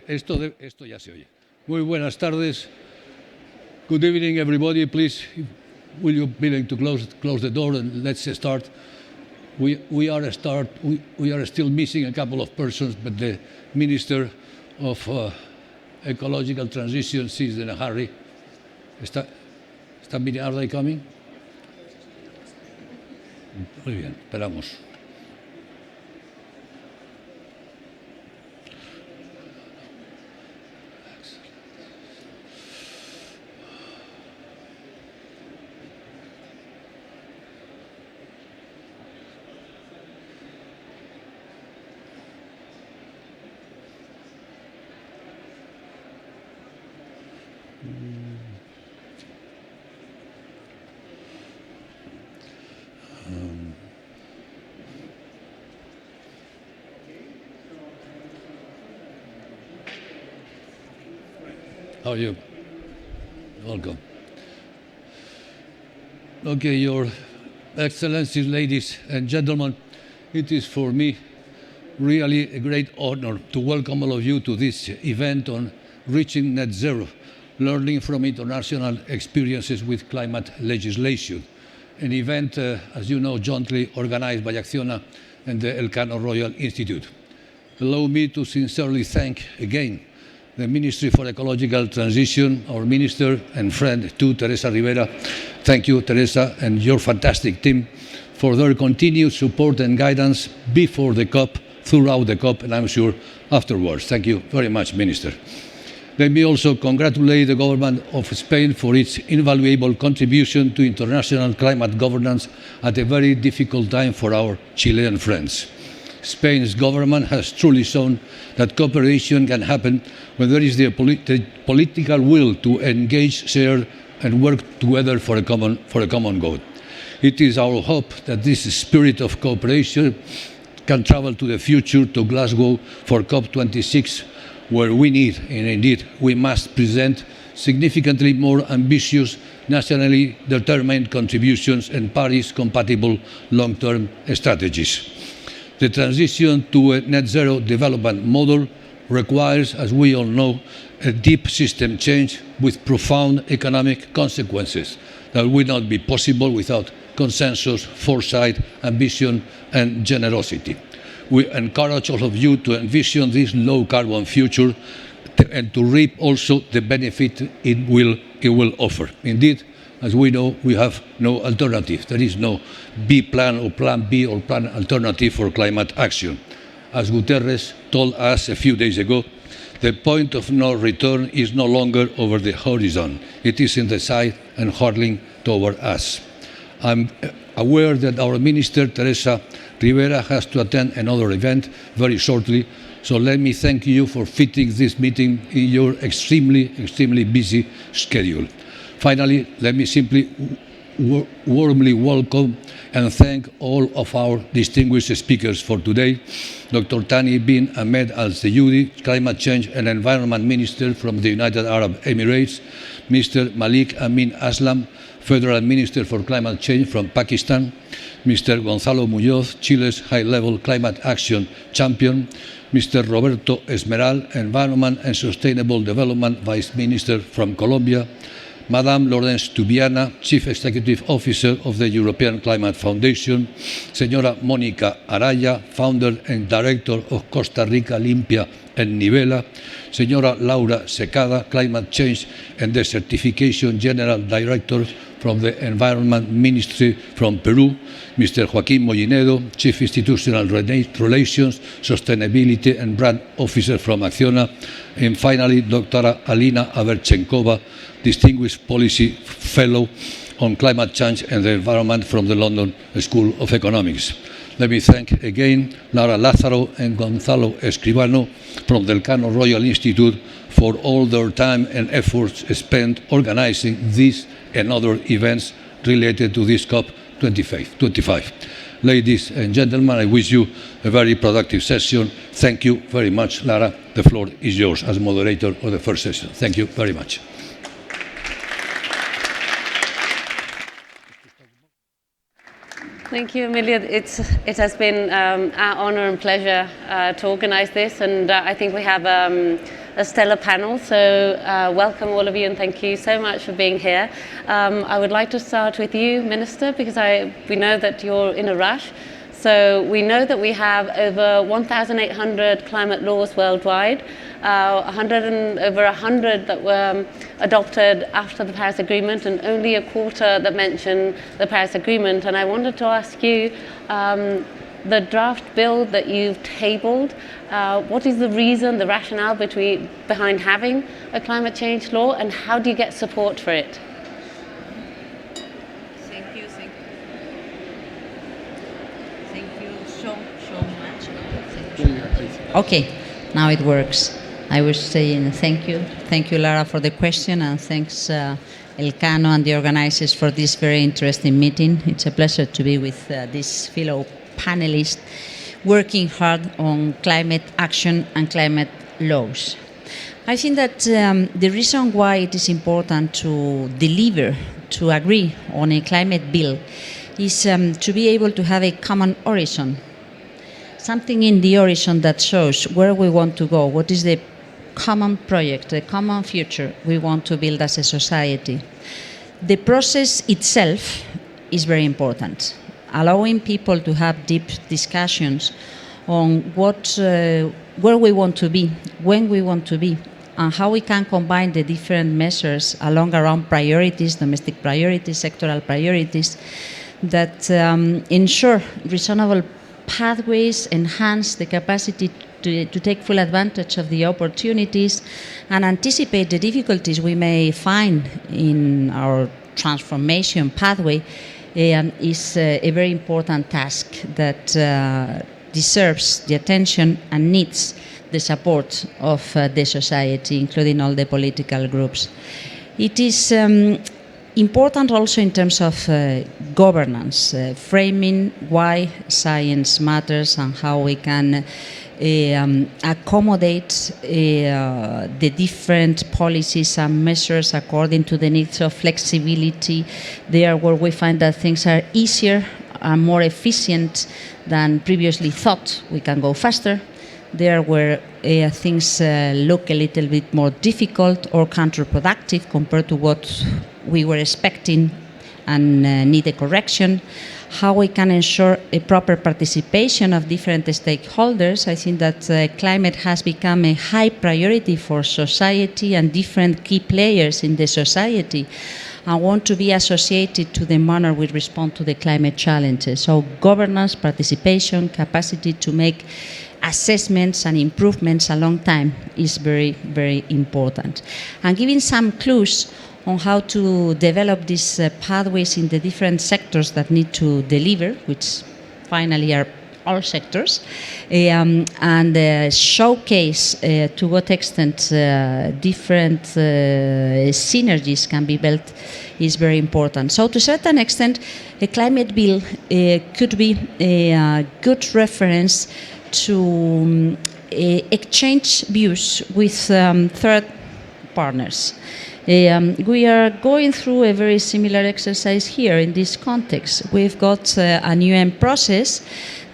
Esto ya se oye. Muy buenas tardes. Good evening, everybody. Please, will you be willing to close the door and let's start. We are still missing a couple of persons, but the Minister of Ecological Transition is in a hurry. Are they coming? Muy bien, esperamos. How are you? Welcome. Okay, Your Excellencies, ladies and gentlemen, it is for me really a great honor to welcome all of you to this event on reaching net zero, learning from international experiences with climate legislation, an event, as you know, jointly organized by Acciona and the Elcano Royal Institute. Allow me to sincerely thank again the Ministry for Ecological Transition, our minister and friend too, Teresa Rivera. Thank you, Teresa, and your fantastic team for their continued support and guidance before the COP, throughout the COP, and I'm sure afterwards. Thank you very much, Minister. Let me also congratulate the government of Spain for its invaluable contribution to international climate governance at a very difficult time for our Chilean friends. Spain's government has truly shown that cooperation can happen when there is the political will to engage, share, and work together for a common goal. It is our hope that this spirit of cooperation can travel to the future, to Glasgow for COP26, where we need, and indeed we must, present significantly more ambitious, nationally determined contributions and Paris-compatible long-term strategies. The transition to a net zero development model requires, as we all know, a deep system change with profound economic consequences that will not be possible without consensus, foresight, ambition, and generosity. We encourage all of you to envision this low-carbon future and to reap also the benefit it will offer. Indeed, as we know, we have no alternative. There is no B plan or plan B or plan alternative for climate action. As Guterres told us a few days ago, the point of no return is no longer over the horizon. It is in the sight and hurtling toward us. I'm aware that our Minister, Teresa Rivera, has to attend another event very shortly, so let me thank you for fitting this meeting in your extremely busy schedule. Finally, let me simply warmly welcome and thank all of our distinguished speakers for today. Dr. Thani bin Ahmed Al Seyudi, Climate Change and Environment Minister from the United Arab Emirates, Mr. Malik Amin Aslam, Federal Minister for Climate Change from Pakistan, Mr. Gonzalo Muñoz, Chile's high-level climate action champion, Mr. Roberto Esmeral, Environment and Sustainable Development Vice Minister from Colombia, Madame Laurence Tubiana, Chief Executive Officer of the European Climate Foundation, Señora Mónica Araya, Founder and Director of Costa Rica Limpia and Nivela, Señora Laura Secada, Climate Change and Desertification General Director from the Environment Ministry from Peru, Mr. Joaquín Mollinedo, Chief Institutional Relations, Sustainability and Brand Officer from Acciona, and finally, Dr. Alina Averchenkova, Distinguished Policy Fellow on Climate Change and the Environment from the London School of Economics. Let me thank again Lara Lázaro and Gonzalo Escribano from the Elcano Royal Institute for all their time and efforts spent organizing these and other events related to this COP25. Ladies and gentlemen, I wish you a very productive session. Thank you very much, Lara. The floor is yours as moderator of the first session. Thank you very much. Thank you, Amelia. It has been our honor and pleasure to organize this, and I think we have a stellar panel, so welcome all of you, and thank you so much for being here. I would like to start with you, Minister, because we know that you're in a rush. So we know that we have over 1,800 climate laws worldwide, over 100 that were adopted after the Paris Agreement, and only a quarter that mention the Paris Agreement. And I wanted to ask you, the draft bill that you've tabled, what is the reason, the rationale behind having a climate change law, and how do you get support for it? Okay, now it works. I was saying thank you, Lara, for the question, and thanks Elcano and the organizers for this very interesting meeting. It's a pleasure to be with these fellow panelists working hard on climate action and climate laws. I think that the reason why it is important to deliver, to agree on a climate bill, is to be able to have a common horizon. Something in the horizon that shows where we want to go, what is the common project, the common future we want to build as a society. The process itself is very important, allowing people to have deep discussions on where we want to be, when we want to be, and how we can combine the different measures around priorities, domestic priorities, sectoral priorities, that ensure reasonable pathways, enhance the capacity to take full advantage of the opportunities, and anticipate the difficulties we may find in our transformation pathway, is a very important task that deserves the attention and needs the support of the society, including all the political groups. It is important also in terms of governance, framing why science matters and how we can accommodate the different policies and measures according to the needs of flexibility. There where we find that things are easier and more efficient than previously thought, we can go faster. There where things look a little bit more difficult or counterproductive compared to what we were expecting and need a correction. How we can ensure a proper participation of different stakeholders. I think that climate has become a high priority for society and different key players in the society. I want to be associated to the manner we respond to the climate challenges. So governance, participation, capacity to make assessments and improvements a long time is very, very important. And giving some clues on how to develop these pathways in the different sectors that need to deliver, which finally are all sectors, and showcase to what extent different synergies can be built is very important. So to a certain extent, a climate bill could be a good reference to exchange views with third partners. We are going through a very similar exercise here in this context. We've got an UN process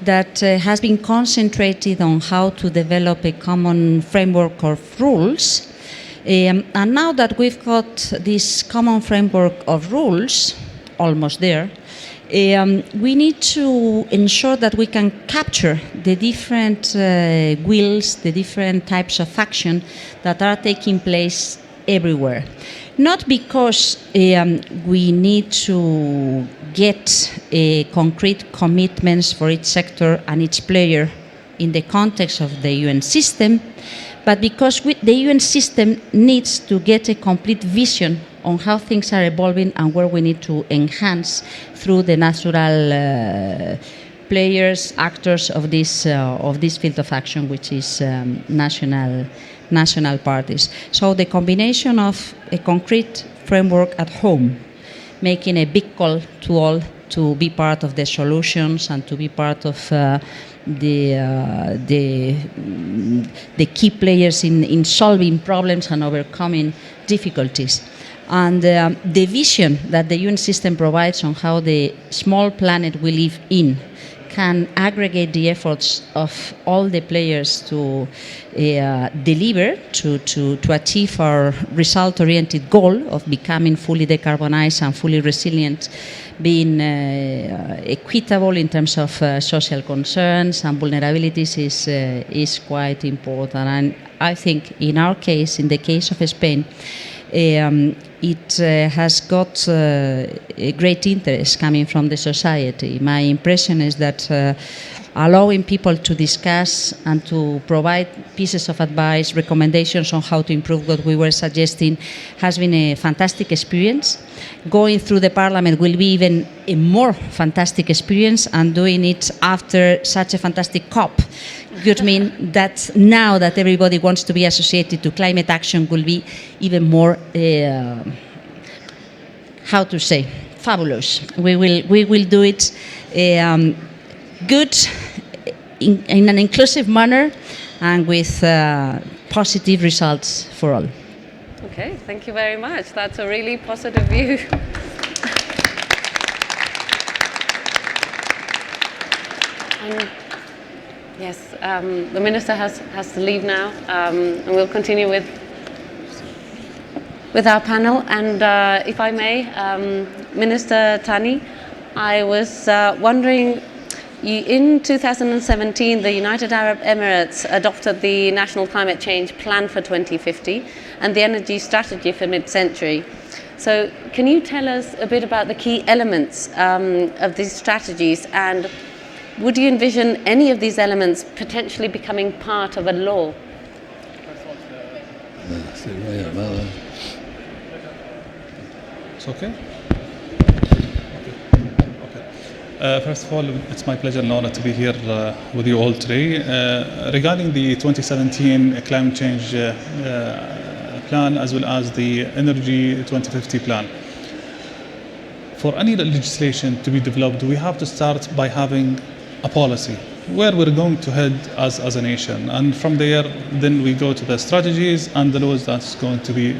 that has been concentrated on how to develop a common framework of rules. And now that we've got this common framework of rules, almost there, we need to ensure that we can capture the different wills, the different types of action that are taking place everywhere. Not because we need to get concrete commitments for each sector and each player in the context of the UN system, but because the UN system needs to get a complete vision on how things are evolving and where we need to enhance through the natural players, actors of this field of action, which is national parties. So the combination of a concrete framework at home, making a big call to all to be part of the solutions and to be part of the key players in solving problems and overcoming difficulties. And the vision that the UN system provides on how the small planet we live in can aggregate the efforts of all the players to deliver, to achieve our result-oriented goal of becoming fully decarbonized and fully resilient, being equitable in terms of social concerns and vulnerabilities is quite important. And I think in our case, in the case of Spain, it has got a great interest coming from the society. My impression is that allowing people to discuss and to provide pieces of advice, recommendations on how to improve what we were suggesting has been a fantastic experience. Going through the parliament will be even a more fantastic experience, and doing it after such a fantastic COP could mean that now that everybody wants to be associated to climate action will be even more, how to say, fabulous. We will do it good, in an inclusive manner, and with positive results for all. Okay, thank you very much. That's a really positive view. Yes, the Minister has to leave now, and we'll continue with our panel. And if I may, Minister Tani, I was wondering, in 2017, the United Arab Emirates adopted the National Climate Change Plan for 2050 and the Energy Strategy for Mid-Century. So can you tell us a bit about the key elements of these strategies, and would you envision any of these elements potentially becoming part of a law? It's okay? First of all, it's my pleasure and honor to be here with you all today. Regarding the 2017 climate change plan, as well as the Energy 2050 plan, for any legislation to be developed, we have to start by having a policy where we're going to head as a nation, and from there then we go to the strategies and the laws that's going to be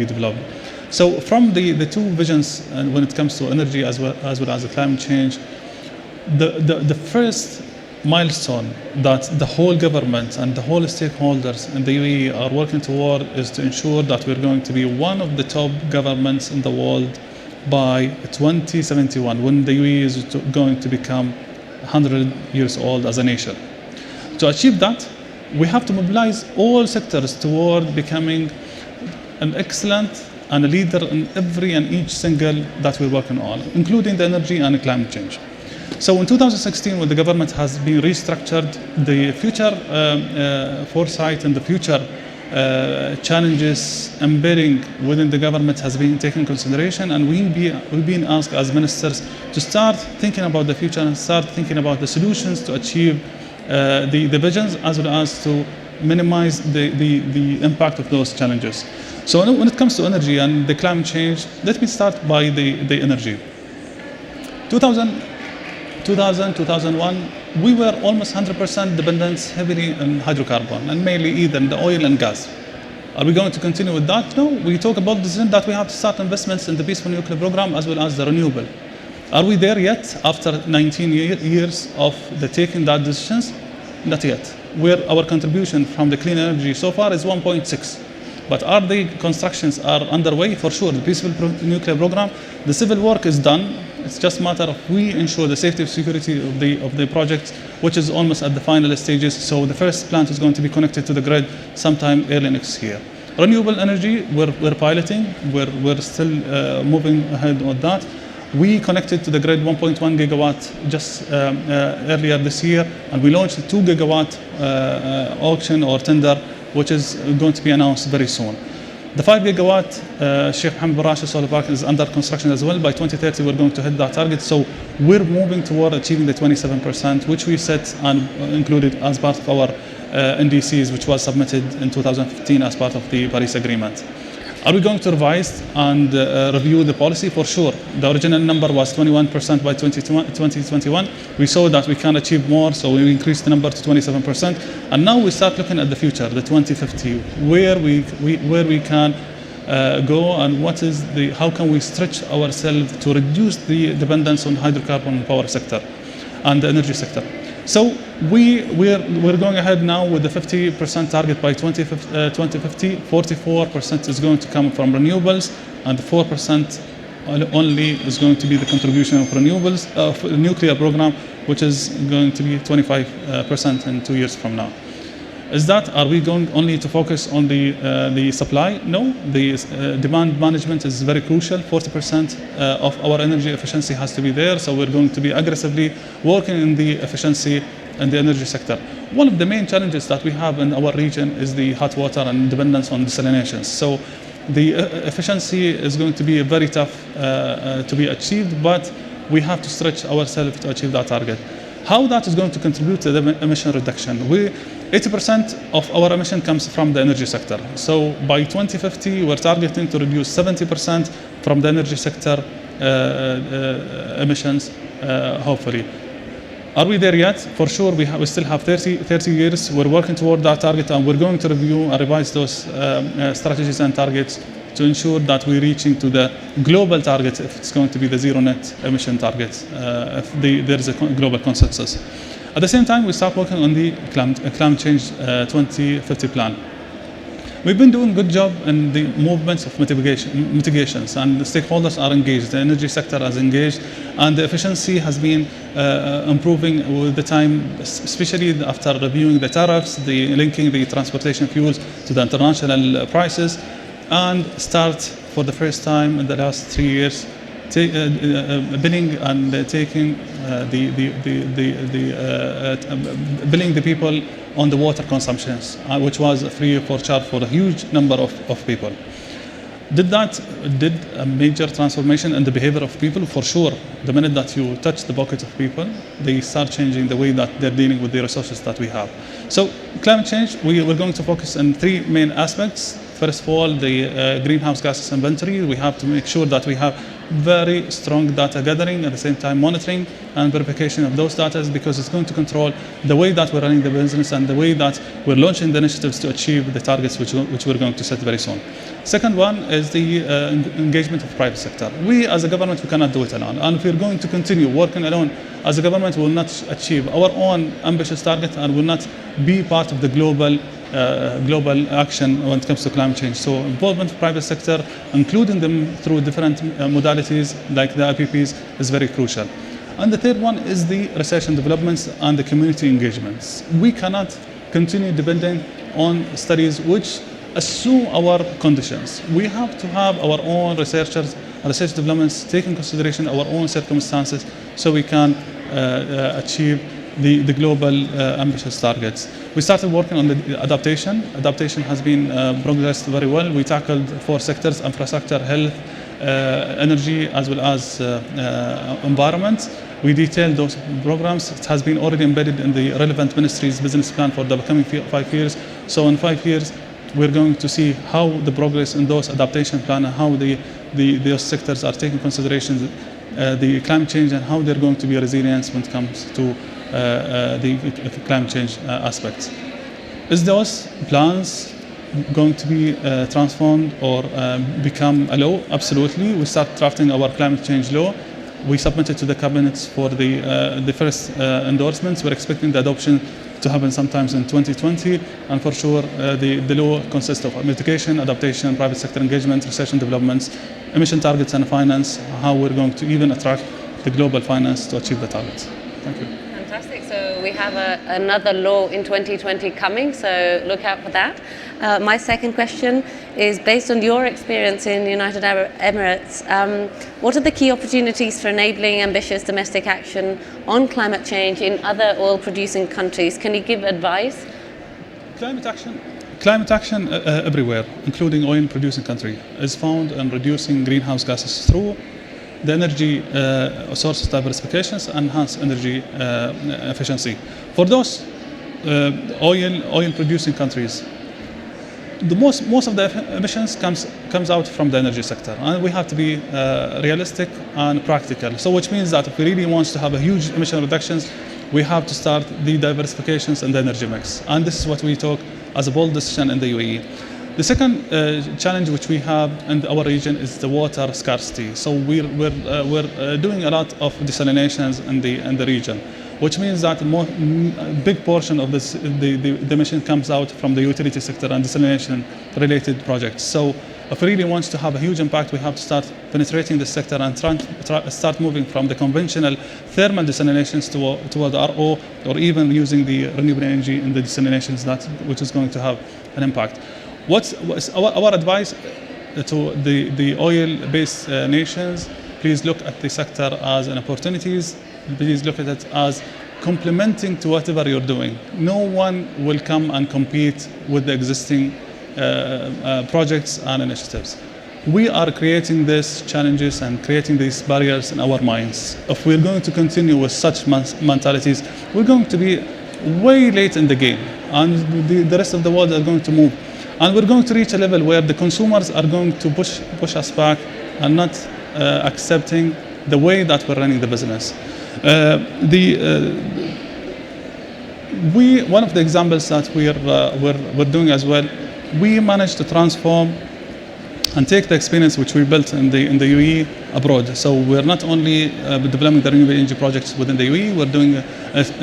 developed. So from the two visions, and when it comes to energy as well as the climate change, the first milestone that the whole government and the whole stakeholders in the UAE are working toward is to ensure that we're going to be one of the top governments in the world by 2071, when the UAE is going to become 100 years old as a nation. To achieve that, we have to mobilize all sectors toward becoming an excellent and a leader in every and each single that we're working on, including the energy and climate change. So in 2016, when the government has been restructured, the future foresight and the future challenges embedding within the government has been taken into consideration, and we've been asked as ministers to start thinking about the future and start thinking about the solutions to achieve the visions, as well as to minimize the impact of those challenges. So when it comes to energy and the climate change, let me start by the energy. 2001, we were almost 100% dependent heavily on hydrocarbon, and mainly either the oil and gas. Are we going to continue with that? No, we talk about the decision that we have to start investments in the peaceful nuclear program as well as the renewable. Are we there yet after 19 years of taking that decisions? Not yet. Where our contribution from the clean energy so far is 1.6. But are the constructions are underway? For sure. The peaceful nuclear program, the civil work is done. It's just a matter of we ensure the safety and security of the project, which is almost at the final stages. So the first plant is going to be connected to the grid sometime early next year. Renewable energy, we're piloting. We're still moving ahead on that. We connected to the grid 1.1 gigawatt just earlier this year, and we launched a 2 gigawatt auction or tender, which is going to be announced very soon. The 5 gigawatt Sheikh Mohammed bin Rashid solar park is under construction as well. By 2030, we're going to hit that target. So we're moving toward achieving the 27%, which we set and included as part of our NDCs, which was submitted in 2015 as part of the Paris Agreement. Are we going to revise and review the policy? For sure. The original number was 21% by 2021. We saw that we can achieve more, so we increased the number to 27%. And now we start looking at the future, the 2050, where we can go, and how can we stretch ourselves to reduce the dependence on hydrocarbon power sector and the energy sector. So we're going ahead now with the 50% target by 2050. 44% is going to come from renewables, and 4% only is going to be the contribution of renewables, of the nuclear program, which is going to be 25% in 2 years from now. Are we going only to focus on the supply? No, the demand management is very crucial. 40% of our energy efficiency has to be there, so we're going to be aggressively working in the efficiency in the energy sector. One of the main challenges that we have in our region is the hot water and dependence on desalinations. So the efficiency is going to be very tough to be achieved, but we have to stretch ourselves to achieve that target. How that is going to contribute to the emission reduction? 80% of our emission comes from the energy sector. So by 2050, we're targeting to reduce 70% from the energy sector emissions, hopefully. Are we there yet? For sure, we still have 30 years. We're working toward that target, and we're going to review and revise those strategies and targets to ensure that we're reaching to the global target, if it's going to be the zero net emission targets, if there is a global consensus. At the same time, we start working on the climate change 2050 plan. We've been doing a good job in the movements of mitigations, and the stakeholders are engaged, the energy sector is engaged, and the efficiency has been improving with the time, especially after reviewing the tariffs, linking the transportation fuels to the international prices, and start for the first time in the last 3 years billing and taking billing the people on the water consumptions, which was free for charge for a huge number of people. Did a major transformation in the behavior of people? For sure. The minute that you touch the pockets of people, they start changing the way that they're dealing with the resources that we have. So climate change, we're going to focus on 3 main aspects. First of all, the greenhouse gases inventory. We have to make sure that we have very strong data gathering, at the same time monitoring and verification of those data, because it's going to control the way that we're running the business and the way that we're launching the initiatives to achieve the targets which we're going to set very soon. Second one is the engagement of private sector. We as a government, we cannot do it alone. And if we're going to continue working alone as a government, we will not achieve our own ambitious target and will not be part of the global action when it comes to climate change. So involvement of private sector, including them through different modalities like the IPPs, is very crucial. And the third one is the research and developments and the community engagements. We cannot continue depending on studies which assume our conditions. We have to have our own researchers, research developments, take in consideration our own circumstances so we can achieve the global ambitious targets. We started working on the adaptation. Adaptation has been progressed very well. We tackled 4 sectors: infrastructure, health, energy, as well as environment. We detailed those programs. It has been already embedded in the relevant ministry's business plan for the coming 5 years. So in 5 years, we're going to see how the progress in those adaptation plan and how those sectors are taking consideration the climate change and how they're going to be resilient when it comes to the climate change aspects. Is those plans going to be transformed or become a law? Absolutely. We start drafting our climate change law. We submitted to the cabinets for the first endorsements. We're expecting the adoption to happen sometimes in 2020, and for sure the law consists of mitigation, adaptation, private sector engagement, research and developments, emission targets and finance, how we're going to even attract the global finance to achieve the targets. Thank you. Fantastic. So we have another law in 2020 coming, so look out for that. My second question is based on your experience in the United Arab Emirates. What are the key opportunities for enabling ambitious domestic action on climate change in other oil-producing countries? Can you give advice? Climate action everywhere, including oil-producing country, is found in reducing greenhouse gases through the energy sources diversifications and enhance energy efficiency. For those oil-producing countries, the most of the emissions comes out from the energy sector, and we have to be realistic and practical. So, which means that if we really want to have a huge emission reductions, we have to start the diversifications in the energy mix, and this is what we took as a bold decision in the UAE. The second challenge which we have in our region is the water scarcity. So we're doing a lot of desalinations in the region, which means that a big portion of this, the emission comes out from the utility sector and desalination related projects. So if we really want to have a huge impact, we have to start penetrating the sector and start moving from the conventional thermal desalinations toward RO, or even using the renewable energy in the desalinations, which is going to have an impact. What's our advice to the oil-based nations? Please look at the sector as an opportunities. Please look at it as complementing to whatever you're doing. No one will come and compete with the existing projects and initiatives. We are creating these challenges and creating these barriers in our minds. If we're going to continue with such mentalities, we're going to be way late in the game, and the rest of the world are going to move. And we're going to reach a level where the consumers are going to push us back and not accepting the way that we're running the business. One of the examples that we're doing as well, we managed to transform and take the experience which we built in the UAE abroad. So we're not only developing the renewable energy projects within the UAE, we're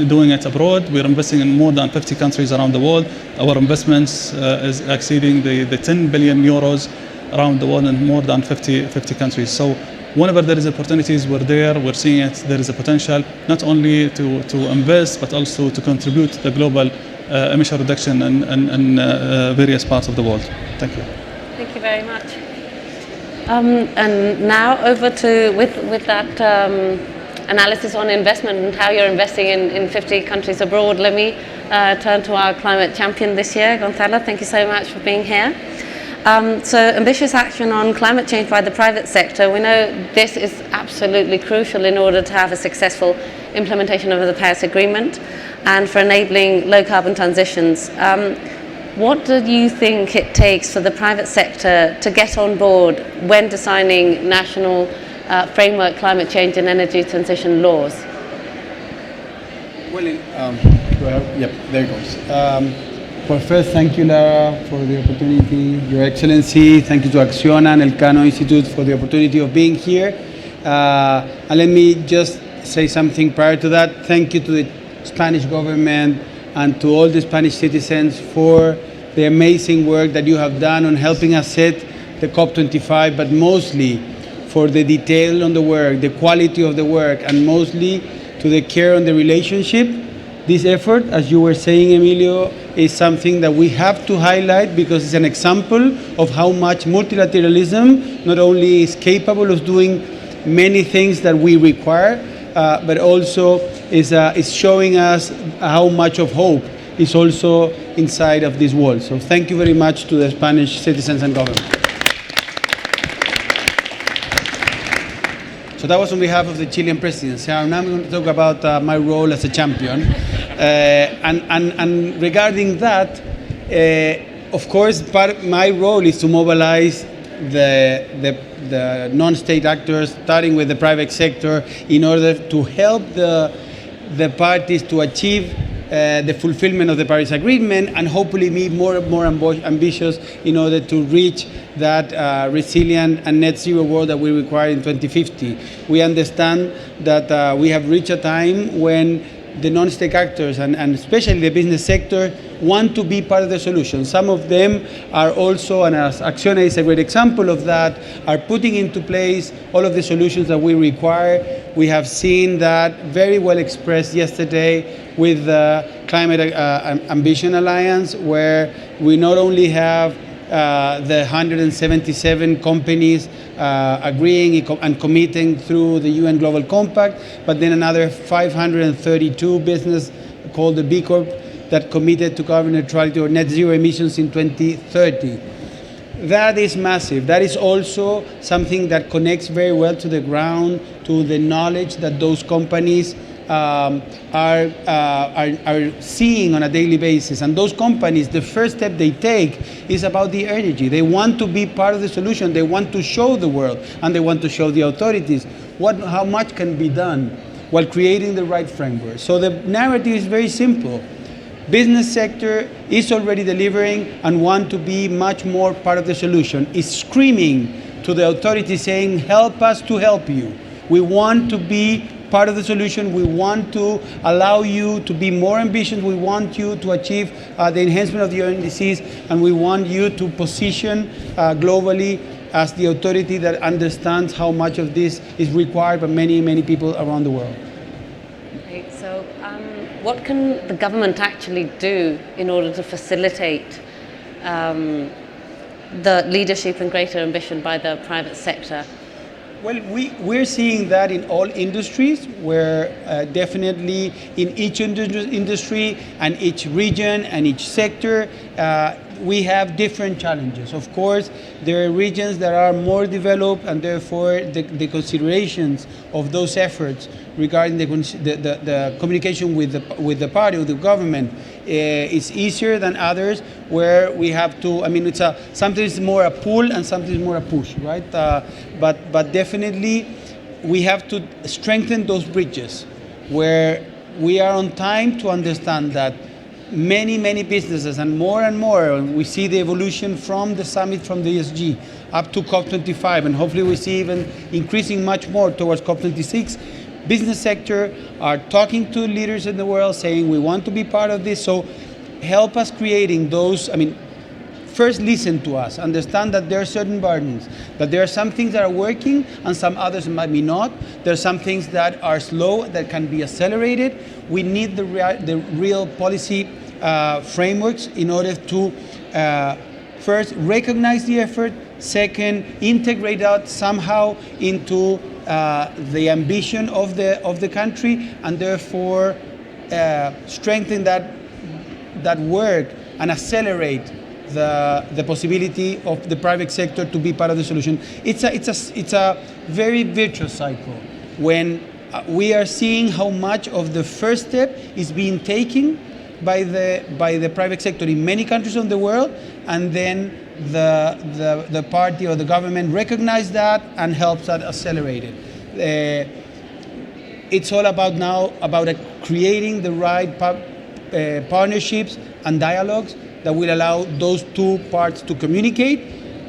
doing it abroad. We're investing in more than 50 countries around the world. Our investments is exceeding the 10 billion euros around the world in more than 50 countries. So whenever there is opportunities, we're there, we're seeing it. There is a potential not only to invest, but also to contribute to the global emission reduction in various parts of the world. Thank you. Thank you very much. And now over to, with that analysis on investment and how you're investing in 50 countries abroad, let me turn to our climate champion this year, Gonzalo. Thank you so much for being here. So ambitious action on climate change by the private sector. We know this is absolutely crucial in order to have a successful implementation of the Paris Agreement and for enabling low carbon transitions. What do you think it takes for the private sector to get on board when designing national framework climate change and energy transition laws? Well, yep, there it goes. Well, first, thank you, Lara, for the opportunity. Your Excellency, thank you to Acciona and Elcano Institute for the opportunity of being here. And let me just say something prior to that. Thank you to the Spanish government and to all the Spanish citizens for the amazing work that you have done on helping us set the COP25, but mostly for the detail on the work, the quality of the work, and mostly to the care on the relationship. This effort, as you were saying, Emilio, is something that we have to highlight because it's an example of how much multilateralism not only is capable of doing many things that we require, but also is showing us how much of hope is also inside of this world. So thank you very much to the Spanish citizens and government. So that was on behalf of the Chilean presidency. Now I'm going to talk about my role as a champion. And regarding that, of course, my role is to mobilize the non-state actors, starting with the private sector, in order to help the parties to achieve the fulfillment of the Paris Agreement and hopefully be more ambitious in order to reach that resilient and net zero world that we require in 2050. We understand that we have reached a time when the non-state actors and especially the business sector want to be part of the solution. Some of them are also, and as Acciona is a great example of that, are putting into place all of the solutions that we require. We have seen that very well expressed yesterday with the Climate Ambition Alliance, where we not only have the 177 companies agreeing and committing through the UN Global Compact, but then another 532 business called the B Corp that committed to carbon neutrality or net zero emissions in 2030. That is massive. That is also something that connects very well to the ground, to the knowledge that those companies are seeing on a daily basis. And those companies, the first step they take is about the energy. They want to be part of the solution. They want to show the world and they want to show the authorities how much can be done while creating the right framework. So the narrative is very simple. Business sector is already delivering and want to be much more part of the solution. Is screaming to the authorities saying, help us to help you. We want to be part of the solution. We want to allow you to be more ambitious. We want you to achieve the enhancement of your indices, and we want you to position globally as the authority that understands how much of this is required by many, many people around the world. Okay, so what can the government actually do in order to facilitate the leadership and greater ambition by the private sector? Well, we're seeing that in all industries, where definitely in each industry and each region and each sector, we have different challenges. Of course, there are regions that are more developed, and therefore the considerations of those efforts regarding the communication with the party, with the government, is easier than others, where we have to, I mean, it's sometimes more a pull and sometimes more a push, right? But definitely we have to strengthen those bridges where we are on time to understand that many businesses, and more, we see the evolution from the summit, from the ESG up to COP25, and hopefully we see even increasing much more towards COP26. Business sector are talking to leaders in the world saying we want to be part of this, so help us creating those, I mean, first listen to us, understand that there are certain burdens, that there are some things that are working and some others might be not. There are some things that are slow that can be accelerated. We need the real policy frameworks in order to first recognize the effort, second integrate that somehow into the ambition of the country, and therefore strengthen that work and accelerate the possibility of the private sector to be part of the solution. It's a very virtuous cycle when we are seeing how much of the first step is being taken by the private sector in many countries of the world, and then the party or the government recognize that and helps that accelerate it. It's all about now creating the right partnerships and dialogues that will allow those two parts to communicate,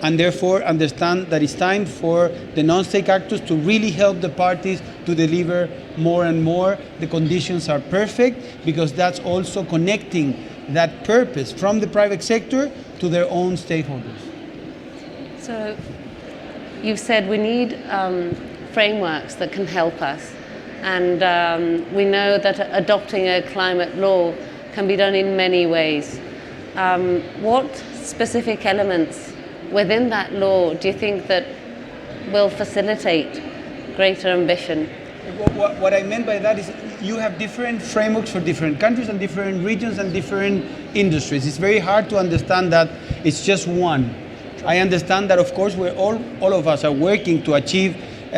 and therefore understand that it's time for the non-state actors to really help the parties to deliver more and more. The conditions are perfect, because that's also connecting that purpose from the private sector to their own stakeholders. So you've said we need frameworks that can help us, and we know that adopting a climate law can be done in many ways. What specific elements within that law do you think that will facilitate greater ambition? What I meant by that is you have different frameworks for different countries and different regions and different industries. It's very hard to understand that it's just one. I understand that, of course, we're all of us are working to achieve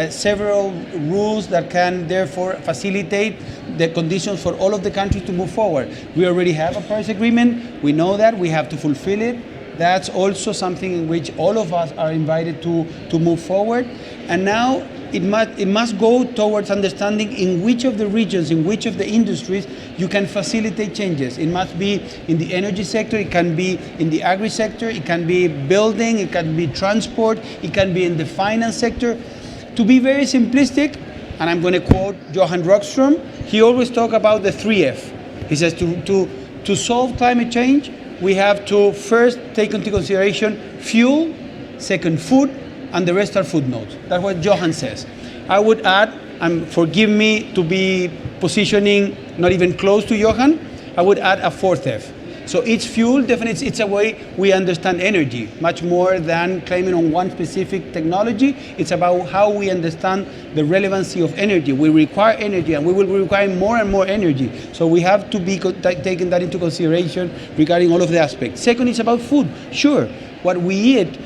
several rules that can therefore facilitate the conditions for all of the countries to move forward. We already have a Paris Agreement. We know that. We have to fulfill it. That's also something in which all of us are invited to move forward. And now it must go towards understanding in which of the regions, in which of the industries you can facilitate changes. It must be in the energy sector, it can be in the agri sector, it can be building, it can be transport, it can be in the finance sector. To be very simplistic, and I'm going to quote Johan Rockström, he always talks about the 3F. He says to solve climate change, we have to first take into consideration fuel, second food, and the rest are footnotes. That's what Johan says. I would add, and forgive me to be positioning not even close to Johan, I would add a fourth F. So it's fuel, definitely, it's a way we understand energy, much more than claiming on one specific technology. It's about how we understand the relevancy of energy. We require energy, and we will require more and more energy. So we have to be taking that into consideration regarding all of the aspects. Second, it's about food. Sure, what we eat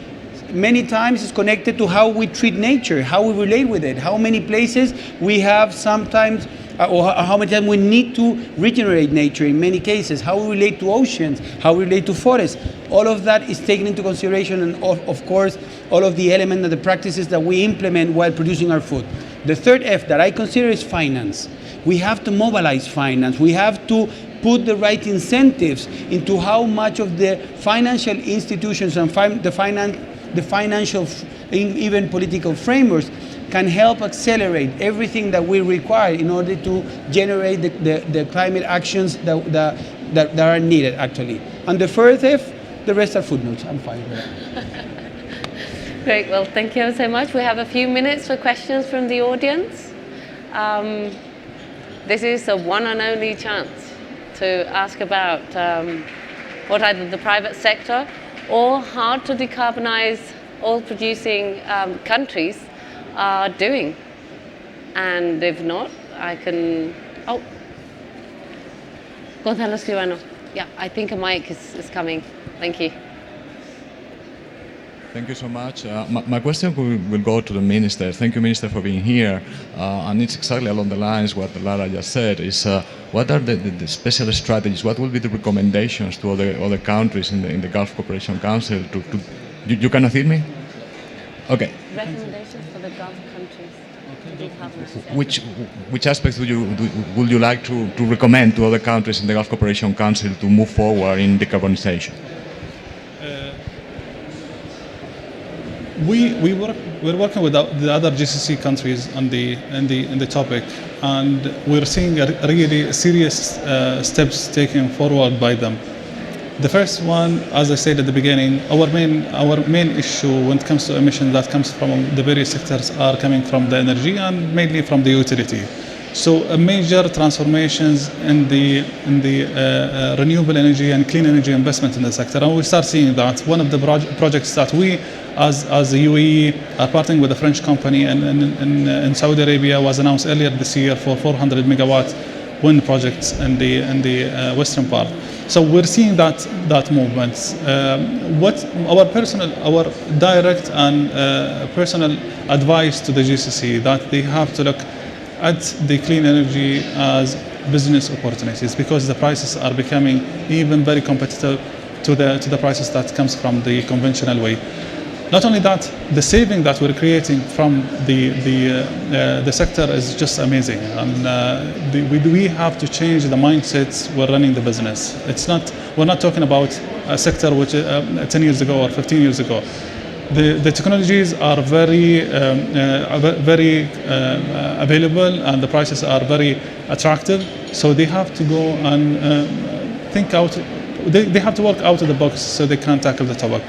many times is connected to how we treat nature, how we relate with it, how many places we have sometimes, or how many times we need to regenerate nature in many cases, how we relate to oceans, how we relate to forests. All of that is taken into consideration, and of course, all of the elements and the practices that we implement while producing our food. The third F that I consider is finance. We have to mobilize finance. We have to put the right incentives into how much of the financial institutions and the financial, even political frameworks can help accelerate everything that we require in order to generate the climate actions that are needed, actually. And the fourth F, the rest are footnotes. I'm fine with that. Great. Well, thank you so much. We have a few minutes for questions from the audience. This is a one and only chance to ask about what either the private sector or hard to decarbonize oil-producing countries are doing. And if not, I can... Oh, Gonzalo Escribano. Yeah, I think a mic is coming. Thank you. Thank you so much. My question will go to the Minister. Thank you, Minister, for being here. And it's exactly along the lines what Lara just said, is what are the special strategies, what will be the recommendations to other countries in the Gulf Cooperation Council? You cannot hear me? Okay. Recommendations for the Gulf countries. Which aspects would you like to recommend to other countries in the Gulf Cooperation Council to move forward in decarbonization? We're working with the other GCC countries on the topic, and we're seeing really serious steps taken forward by them. The first one, as I said at the beginning, our main issue when it comes to emissions that comes from the various sectors are coming from the energy and mainly from the utility. So major transformations in the renewable energy and clean energy investment in the sector, and we start seeing that. One of the projects that we, as the UAE, are partnering with a French company in Saudi Arabia was announced earlier this year for 400 megawatt wind projects in the western part. So we're seeing that movement. What our direct and personal advice to the GCC that they have to look at the clean energy as business opportunities, because the prices are becoming even very competitive to the prices that comes from the conventional way. Not only that, the saving that we're creating from the sector is just amazing, and we have to change the mindsets we're running the business. We're not talking about a sector which 10 years ago or 15 years ago. The technologies are very available, and the prices are very attractive. So they have to go and think out. They have to work out of the box so they can tackle the topic.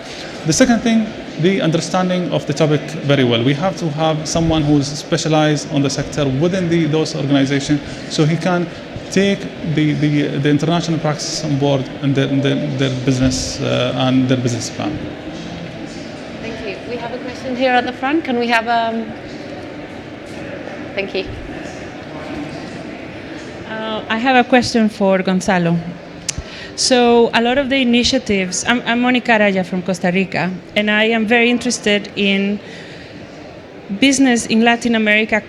The second thing, the understanding of the topic very well. We have to have someone who's specialized on the sector within those organizations, so he can take the international practices on board in their business and their business plan. Thank you. We have a question here at the front. Can we have Thank you. I have a question for Gonzalo. So a lot of the initiatives, I'm Monica Araya from Costa Rica, and I am very interested in business in Latin America,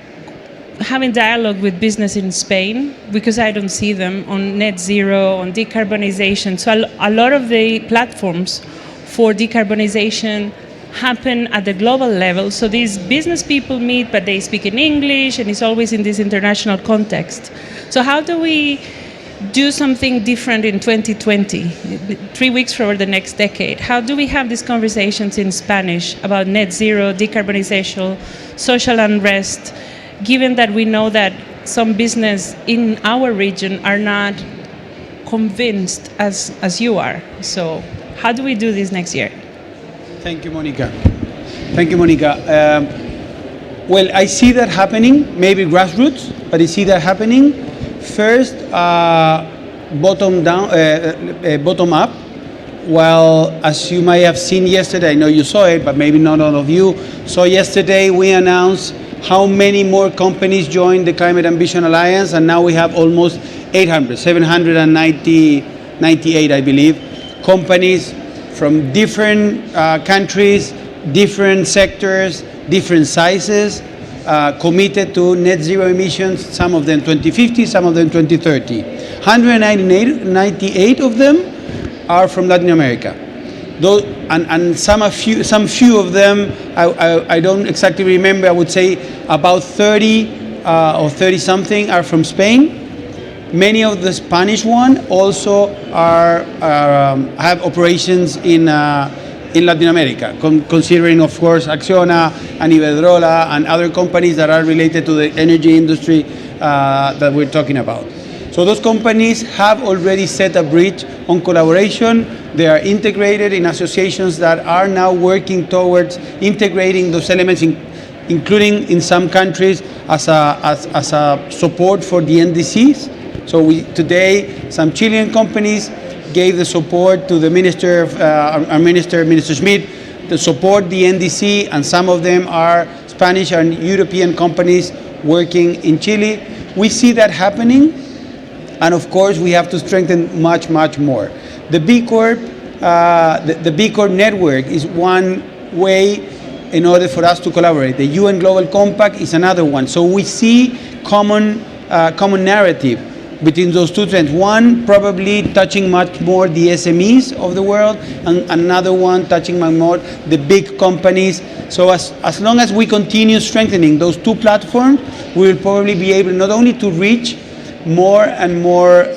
having dialogue with business in Spain, because I don't see them on net zero, on decarbonization. So a lot of the platforms for decarbonization happen at the global level. So these business people meet, but they speak in English, and it's always in this international context. So how do we do something different in 2020, 3 weeks for the next decade? How do we have these conversations in Spanish about net zero, decarbonization, social unrest, given that we know that some business in our region are not convinced as you are? So how do we do this next year? Thank you, Monica. Thank you, Monica. Well, I see that happening, maybe grassroots, but I see that happening. First, bottom up. Well, as you might have seen yesterday, I know you saw it, but maybe not all of you saw yesterday, we announced how many more companies joined the Climate Ambition Alliance, and now we have almost 798, I believe, companies from different countries, different sectors, different sizes, committed to net zero emissions, some of them 2050, some of them 2030. 198 of them are from Latin America. Those, and some few of them, I don't exactly remember, I would say about 30 or 30 something are from Spain, Many of the Spanish one also have operations in Latin America, considering, of course, Acciona and Iberdrola and other companies that are related to the energy industry that we're talking about. So those companies have already set a bridge on collaboration. They are integrated in associations that are now working towards integrating those elements, including in some countries as a support for the NDCs. So today, some Chilean companies gave the support to the minister, our minister, Minister Schmidt, to support the NDC, and some of them are Spanish and European companies working in Chile. We see that happening, and of course, we have to strengthen much, much more. The B Corp, the B Corp network is one way in order for us to collaborate. The UN Global Compact is another one. So we see common narrative between those two trends. One probably touching much more the SMEs of the world, and another one touching much more the big companies. So as long as we continue strengthening those two platforms, we will probably be able not only to reach more and more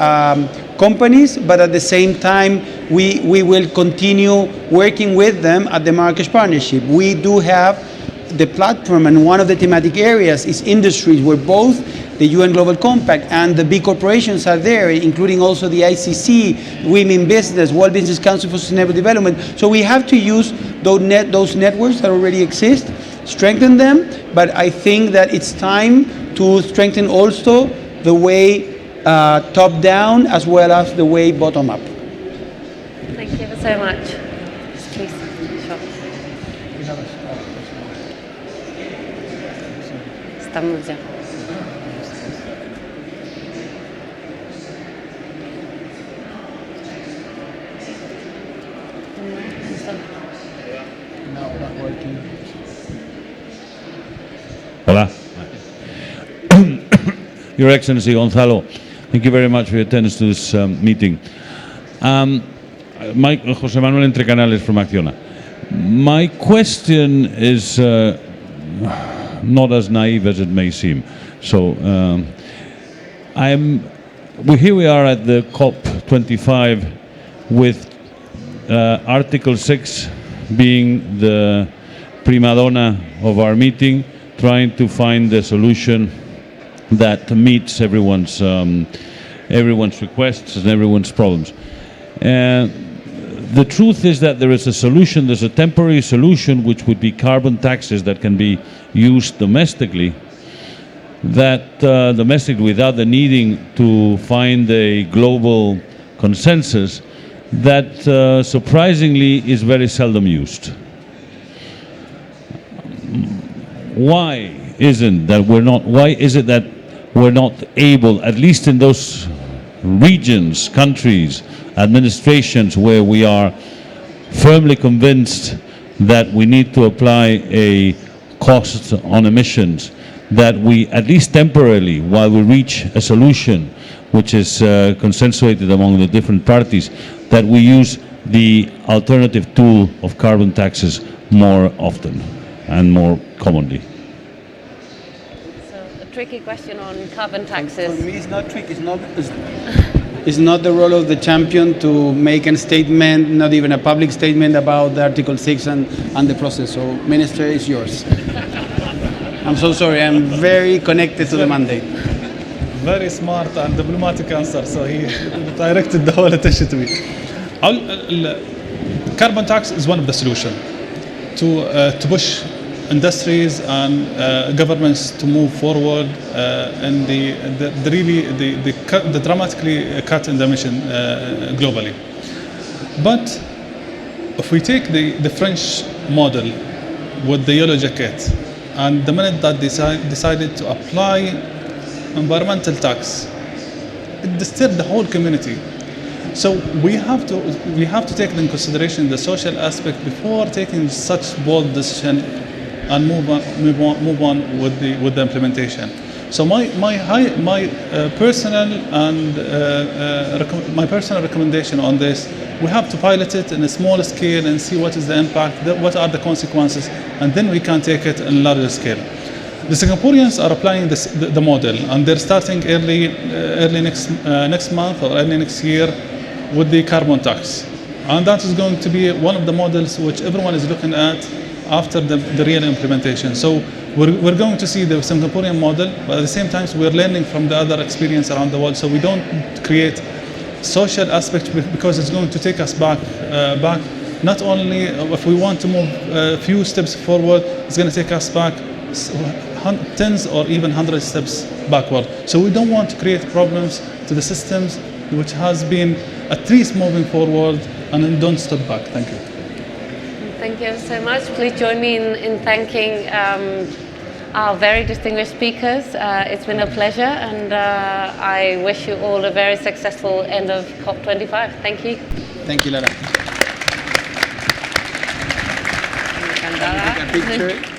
companies, but at the same time, we will continue working with them at the Marrakesh Partnership. We do have the platform, and one of the thematic areas is industries, where both the UN Global Compact and the big corporations are there, including also the ICC, Women Business, World Business Council for Sustainable Development. So we have to use those networks that already exist, strengthen them, but I think that it's time to strengthen also the way top-down as well as the way bottom-up. Thank you so much. Please, sure. Estamos ya. Hola. Your Excellency Gonzalo, thank you very much for your attendance to this meeting. José Manuel Entre Canales from Acciona. My question is not as naive as it may seem. So here we are at the COP25 with Article 6 being the prima donna of our meeting, trying to find a solution that meets everyone's requests and everyone's problems. The truth is that there is a solution, there's a temporary solution, which would be carbon taxes that can be used domestically, without the needing to find a global consensus, that surprisingly is very seldom used. Why is it that we're not able, at least in those regions, countries, administrations where we are firmly convinced that we need to apply a cost on emissions, that we, at least temporarily, while we reach a solution which is consensuated among the different parties, that we use the alternative tool of carbon taxes more often and more commonly? Tricky question on carbon taxes. For me, it's not tricky. It's not the role of the champion to make a statement, not even a public statement about the Article 6 and the process. So, Minister, it's yours. I'm so sorry. I'm very connected to the mandate. Very smart and diplomatic answer. So he directed the whole attention to me. Carbon tax is one of the solutions to push industries and governments to move forward and the dramatically cut in the emission globally. But if we take the French model with the yellow jacket, and the minute that they decided to apply environmental tax, it disturbed the whole community. So we have to take into consideration the social aspect before taking such bold decision and move on with the implementation. So my personal recommendation on this, we have to pilot it in a small scale and see what is the impact, what are the consequences, and then we can take it in a larger scale. The Singaporeans are applying the model, and they're starting early next month or early next year with the carbon tax. And that is going to be one of the models which everyone is looking at after the real implementation. So we're going to see the Singaporean model, but at the same time, we're learning from the other experience around the world. So we don't create social aspect because it's going to take us back. Not only if we want to move a few steps forward, it's going to take us back tens or even 100 steps backward. So we don't want to create problems to the systems which has been at least moving forward, and then don't step back. Thank you. Thank you so much. Please join me in thanking our very distinguished speakers. It's been a pleasure, and I wish you all a very successful end of COP25. Thank you. Thank you, Lara. Take a picture.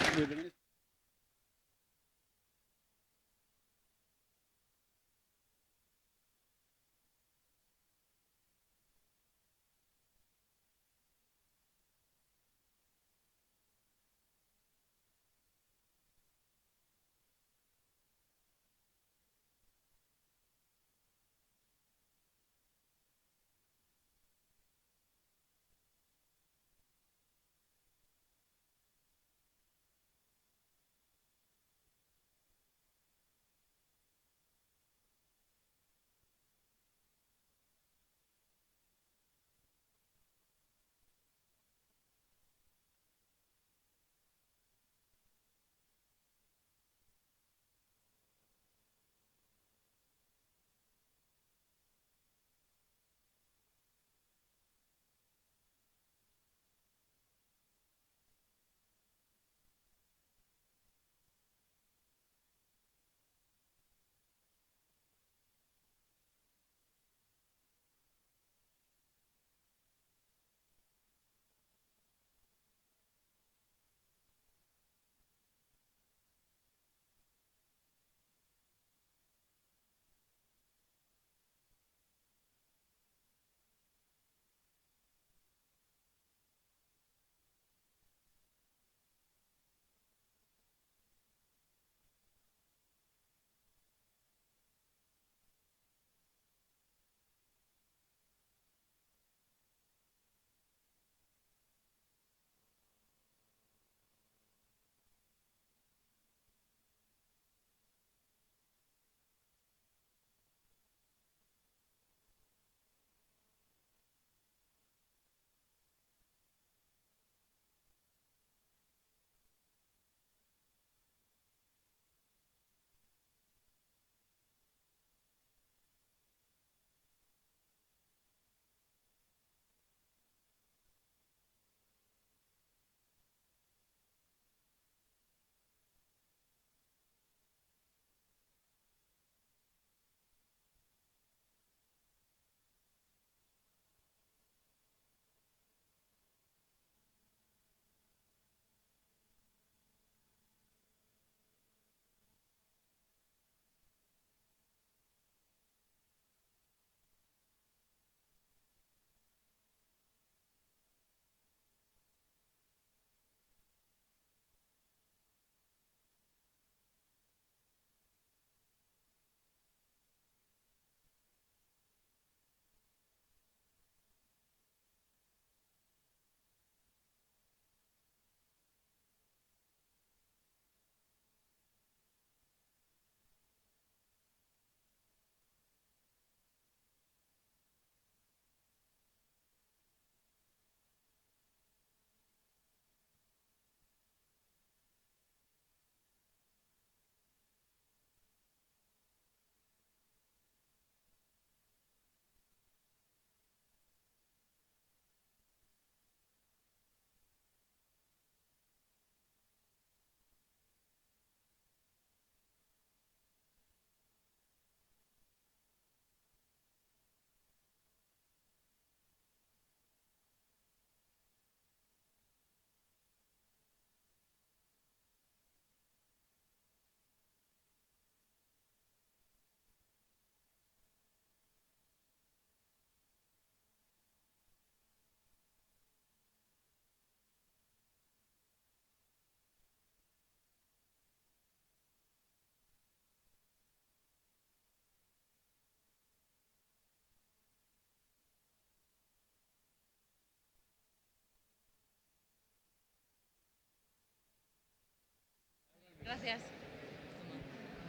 Gracias.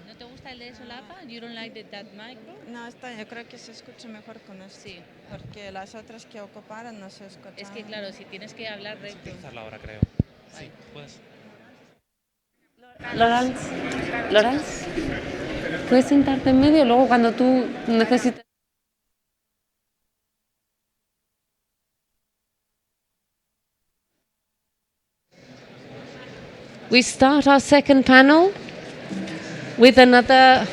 ¿No te gusta el de solapa? You don't like that micro? No, yo creo que se escucha mejor con esto. Sí. Porque las otras que ocuparon no se escuchan. Es que claro, si tienes que hablar recto. Ahora creo. Sí, puedes. Lawrence, puedes sentarte en medio, luego cuando tú necesites. We start our second panel with another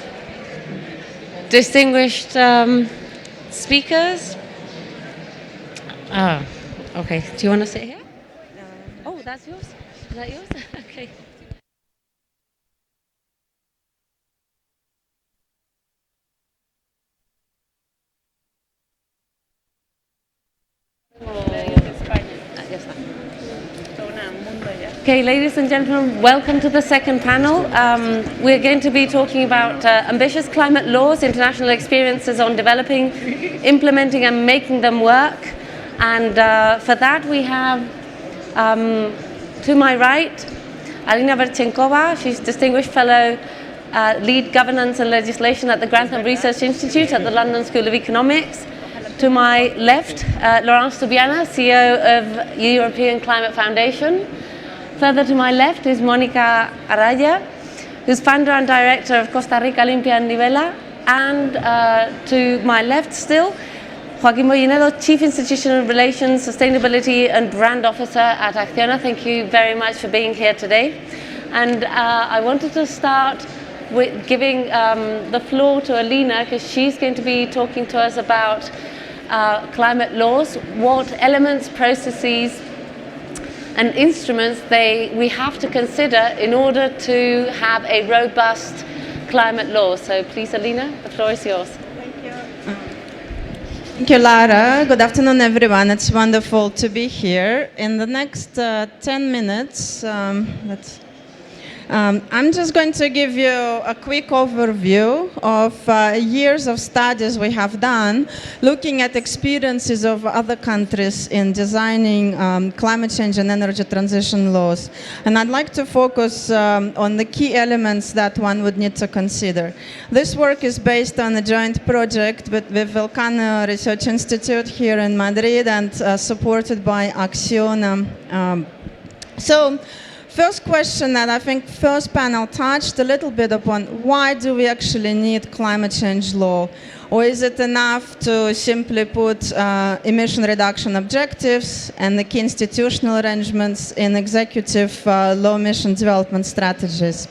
distinguished speakers. Okay. Do you want to sit here? Oh, that's yours? Is that yours? Okay. Okay, ladies and gentlemen, welcome to the second panel. We're going to be talking about ambitious climate laws, international experiences on developing, implementing and making them work. And for that we have, to my right, Alina Verchenkova. She's Distinguished Fellow, Lead Governance and Legislation at the Grantham Research Institute at the London School of Economics. To my left, Laurence Toubiana, CEO of European Climate Foundation. Further to my left is Mónica Araya, who's founder and director of Costa Rica Limpia and Nivela. And to my left still, Joaquín Mollinedo, Chief Institutional Relations, Sustainability and Brand Officer at Acciona. Thank you very much for being here today. And I wanted to start with giving the floor to Alina, because she's going to be talking to us about climate laws, what elements, processes and instruments we have to consider in order to have a robust climate law. So please, Alina, the floor is yours. Thank you, Lara. Good afternoon, everyone. It's wonderful to be here. In the next 10 minutes, I'm just going to give you a quick overview of years of studies we have done looking at experiences of other countries in designing climate change and energy transition laws. And I'd like to focus on the key elements that one would need to consider. This work is based on a joint project with Vulcano Research Institute here in Madrid and supported by Acciona. First question that I think first panel touched a little bit upon, why do we actually need climate change law? Or is it enough to simply put emission reduction objectives and the key institutional arrangements in executive low emission development strategies?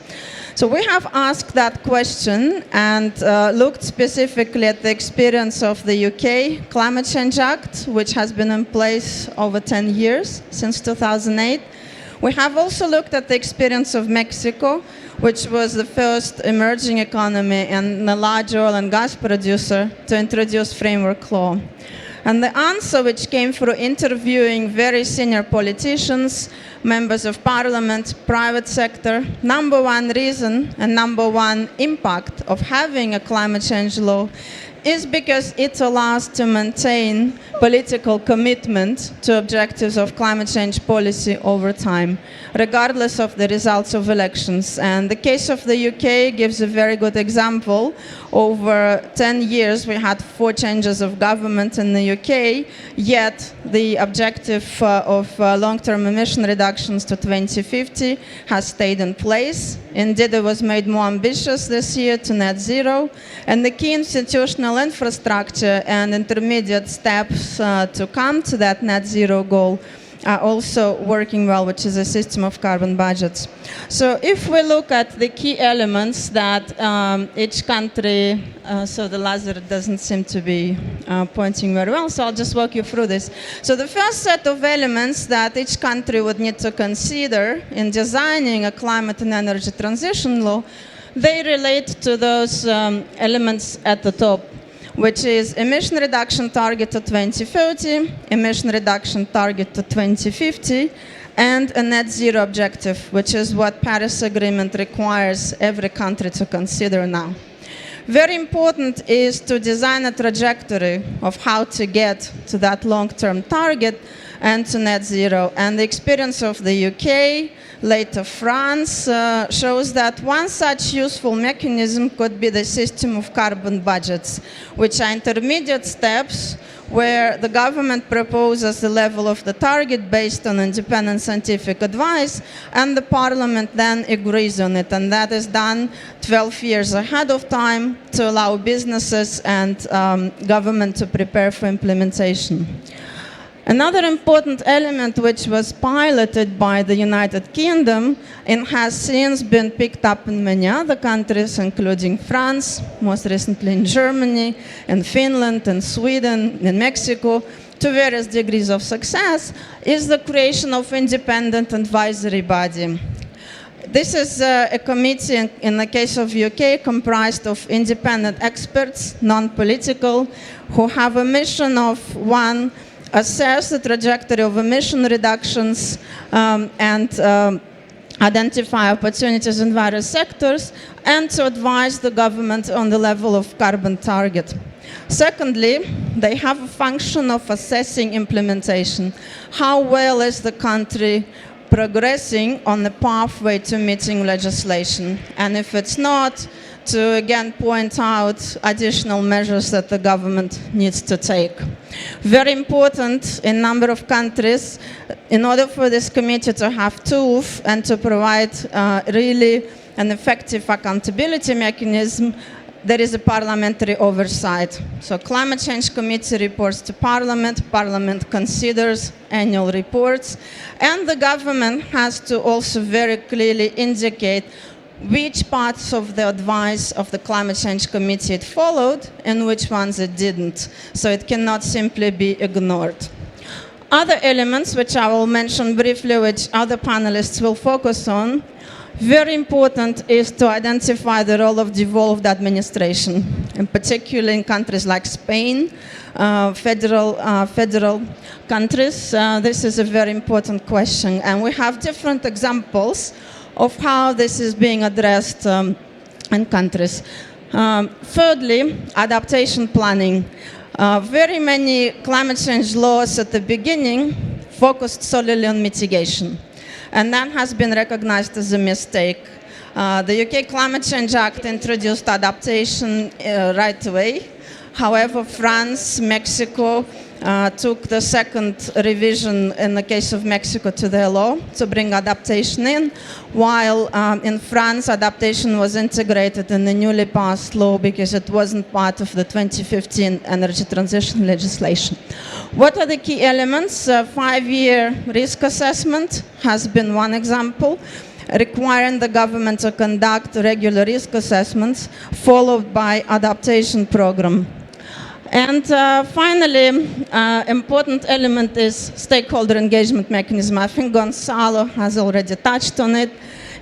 So we have asked that question and looked specifically at the experience of the UK Climate Change Act, which has been in place over 10 years, since 2008. We have also looked at the experience of Mexico, which was the first emerging economy and the large oil and gas producer to introduce framework law. And the answer, which came through interviewing very senior politicians, members of parliament, private sector, number one reason and number one impact of having a climate change law is because it allows to maintain political commitment to objectives of climate change policy over time, regardless of the results of elections. And the case of the UK gives a very good example. Over 10 years, we had 4 changes of government in the UK, yet the objective of long-term emission reductions to 2050 has stayed in place. Indeed, it was made more ambitious this year to net zero, and the key institutional infrastructure and intermediate steps to come to that net zero goal are also working well, which is a system of carbon budgets. So if we look at the key elements that each country, so the laser doesn't seem to be pointing very well, so I'll just walk you through this. So the first set of elements that each country would need to consider in designing a climate and energy transition law, they relate to those elements at the top, which is emission reduction target to 2030, emission reduction target to 2050, and a net zero objective, which is what Paris Agreement requires every country to consider now. Very important is to design a trajectory of how to get to that long-term target and to net zero. And the experience of the UK, later France, shows that one such useful mechanism could be the system of carbon budgets, which are intermediate steps where the government proposes the level of the target based on independent scientific advice, and the parliament then agrees on it. And that is done 12 years ahead of time to allow businesses and government to prepare for implementation. Another important element which was piloted by the United Kingdom and has since been picked up in many other countries, including France, most recently in Germany, and Finland, and Sweden, and Mexico, to various degrees of success, is the creation of independent advisory body. This is a committee, in the case of UK, comprised of independent experts, non-political, who have a mission of, one, assess the trajectory of emission reductions and identify opportunities in various sectors, and to advise the government on the level of carbon target. Secondly, they have a function of assessing implementation. How well is the country progressing on the pathway to meeting legislation? And if it's not, to again point out additional measures that the government needs to take. Very important in a number of countries, in order for this committee to have tools and to provide really an effective accountability mechanism, there is a parliamentary oversight. So Climate Change Committee reports to Parliament, Parliament considers annual reports, and the government has to also very clearly indicate which parts of the advice of the Climate Change Committee it followed and which ones it didn't. So it cannot simply be ignored. Other elements, which I will mention briefly, which other panelists will focus on, very important is to identify the role of devolved administration, in particular in countries like Spain, federal countries. This is a very important question, and we have different examples of how this is being addressed in countries. Thirdly, adaptation planning. Very many climate change laws at the beginning focused solely on mitigation, and that has been recognized as a mistake. The UK Climate Change Act introduced adaptation right away. However, France, Mexico took the second revision in the case of Mexico to their law to bring adaptation in, while in France adaptation was integrated in the newly passed law because it wasn't part of the 2015 energy transition legislation. What are the key elements? 5-year risk assessment has been one example, requiring the government to conduct regular risk assessments followed by adaptation program. And finally, important element is stakeholder engagement mechanism. I think Gonzalo has already touched on it.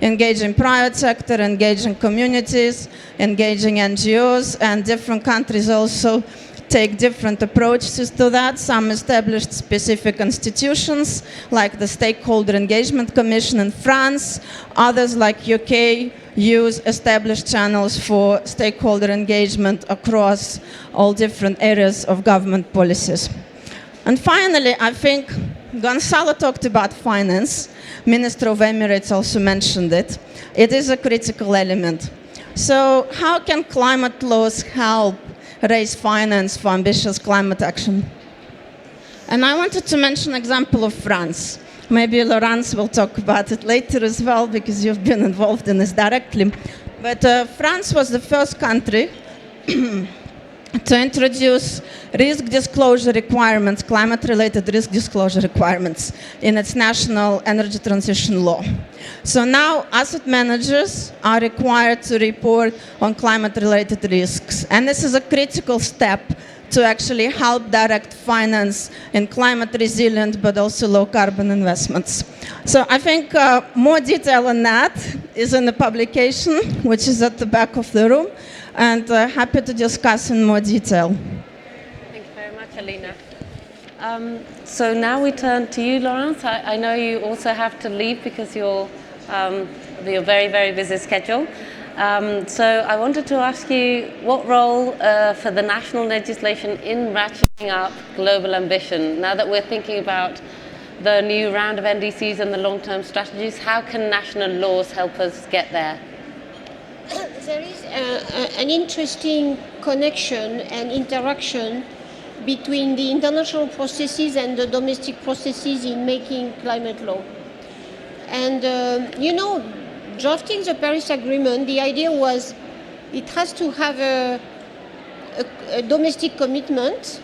Engaging private sector, engaging communities, engaging NGOs, and different countries also take different approaches to that. Some established specific institutions, like the Stakeholder Engagement Commission in France. Others, like UK, use established channels for stakeholder engagement across all different areas of government policies. And finally, I think Gonzalo talked about finance. Minister of Emirates also mentioned it. It is a critical element. So how can climate laws help raise finance for ambitious climate action? And I wanted to mention an example of France. Maybe Laurence will talk about it later as well, because you've been involved in this directly. But France was the first country to introduce risk disclosure requirements, climate-related risk disclosure requirements in its national energy transition law. So now asset managers are required to report on climate-related risks. And this is a critical step to actually help direct finance in climate resilient but also low carbon investments. So I think more detail on that is in the publication, which is at the back of the room, and happy to discuss in more detail. Thank you very much, Alina. So now we turn to you, Laurence. I know you also have to leave because you're your very, very busy schedule. So I wanted to ask you what role for the national legislation in ratcheting up global ambition, now that we're thinking about the new round of NDCs and the long-term strategies? How can national laws help us get there? There is an interesting connection and interaction between the international processes and the domestic processes in making climate law. And drafting the Paris Agreement, the idea was it has to have a domestic commitment.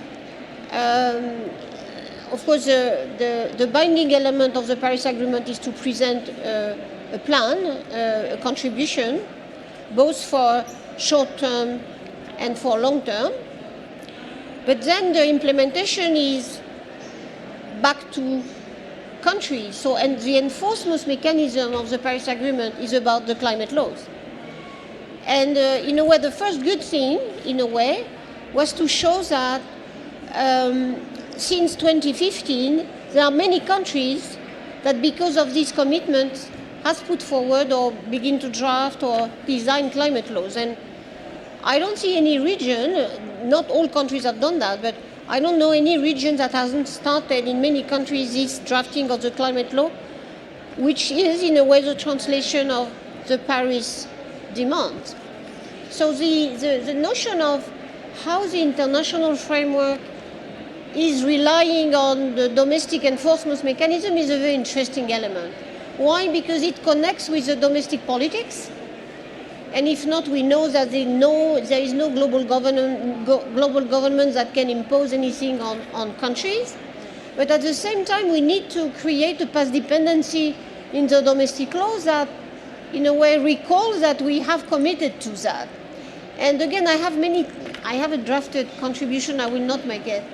Of course, the binding element of the Paris Agreement is to present a plan, a contribution, both for short term and for long term. But then the implementation is back to countries. So, and the enforcement mechanism of the Paris Agreement is about the climate laws. And in a way, the first good thing, in a way, was to show that since 2015, there are many countries that, because of these commitments, has put forward or begin to draft or design climate laws. And I don't see any region, not all countries have done that, but I don't know any region that hasn't started in many countries this drafting of the climate law, which is in a way the translation of the Paris demand. So the notion of how the international framework is relying on the domestic enforcement mechanism is a very interesting element. Why? Because it connects with the domestic politics. And if not, we know that there is no global government that can impose anything on countries. But at the same time, we need to create a past dependency in the domestic laws that, in a way, recalls that we have committed to that. And again, I have a drafted contribution, I will not make it.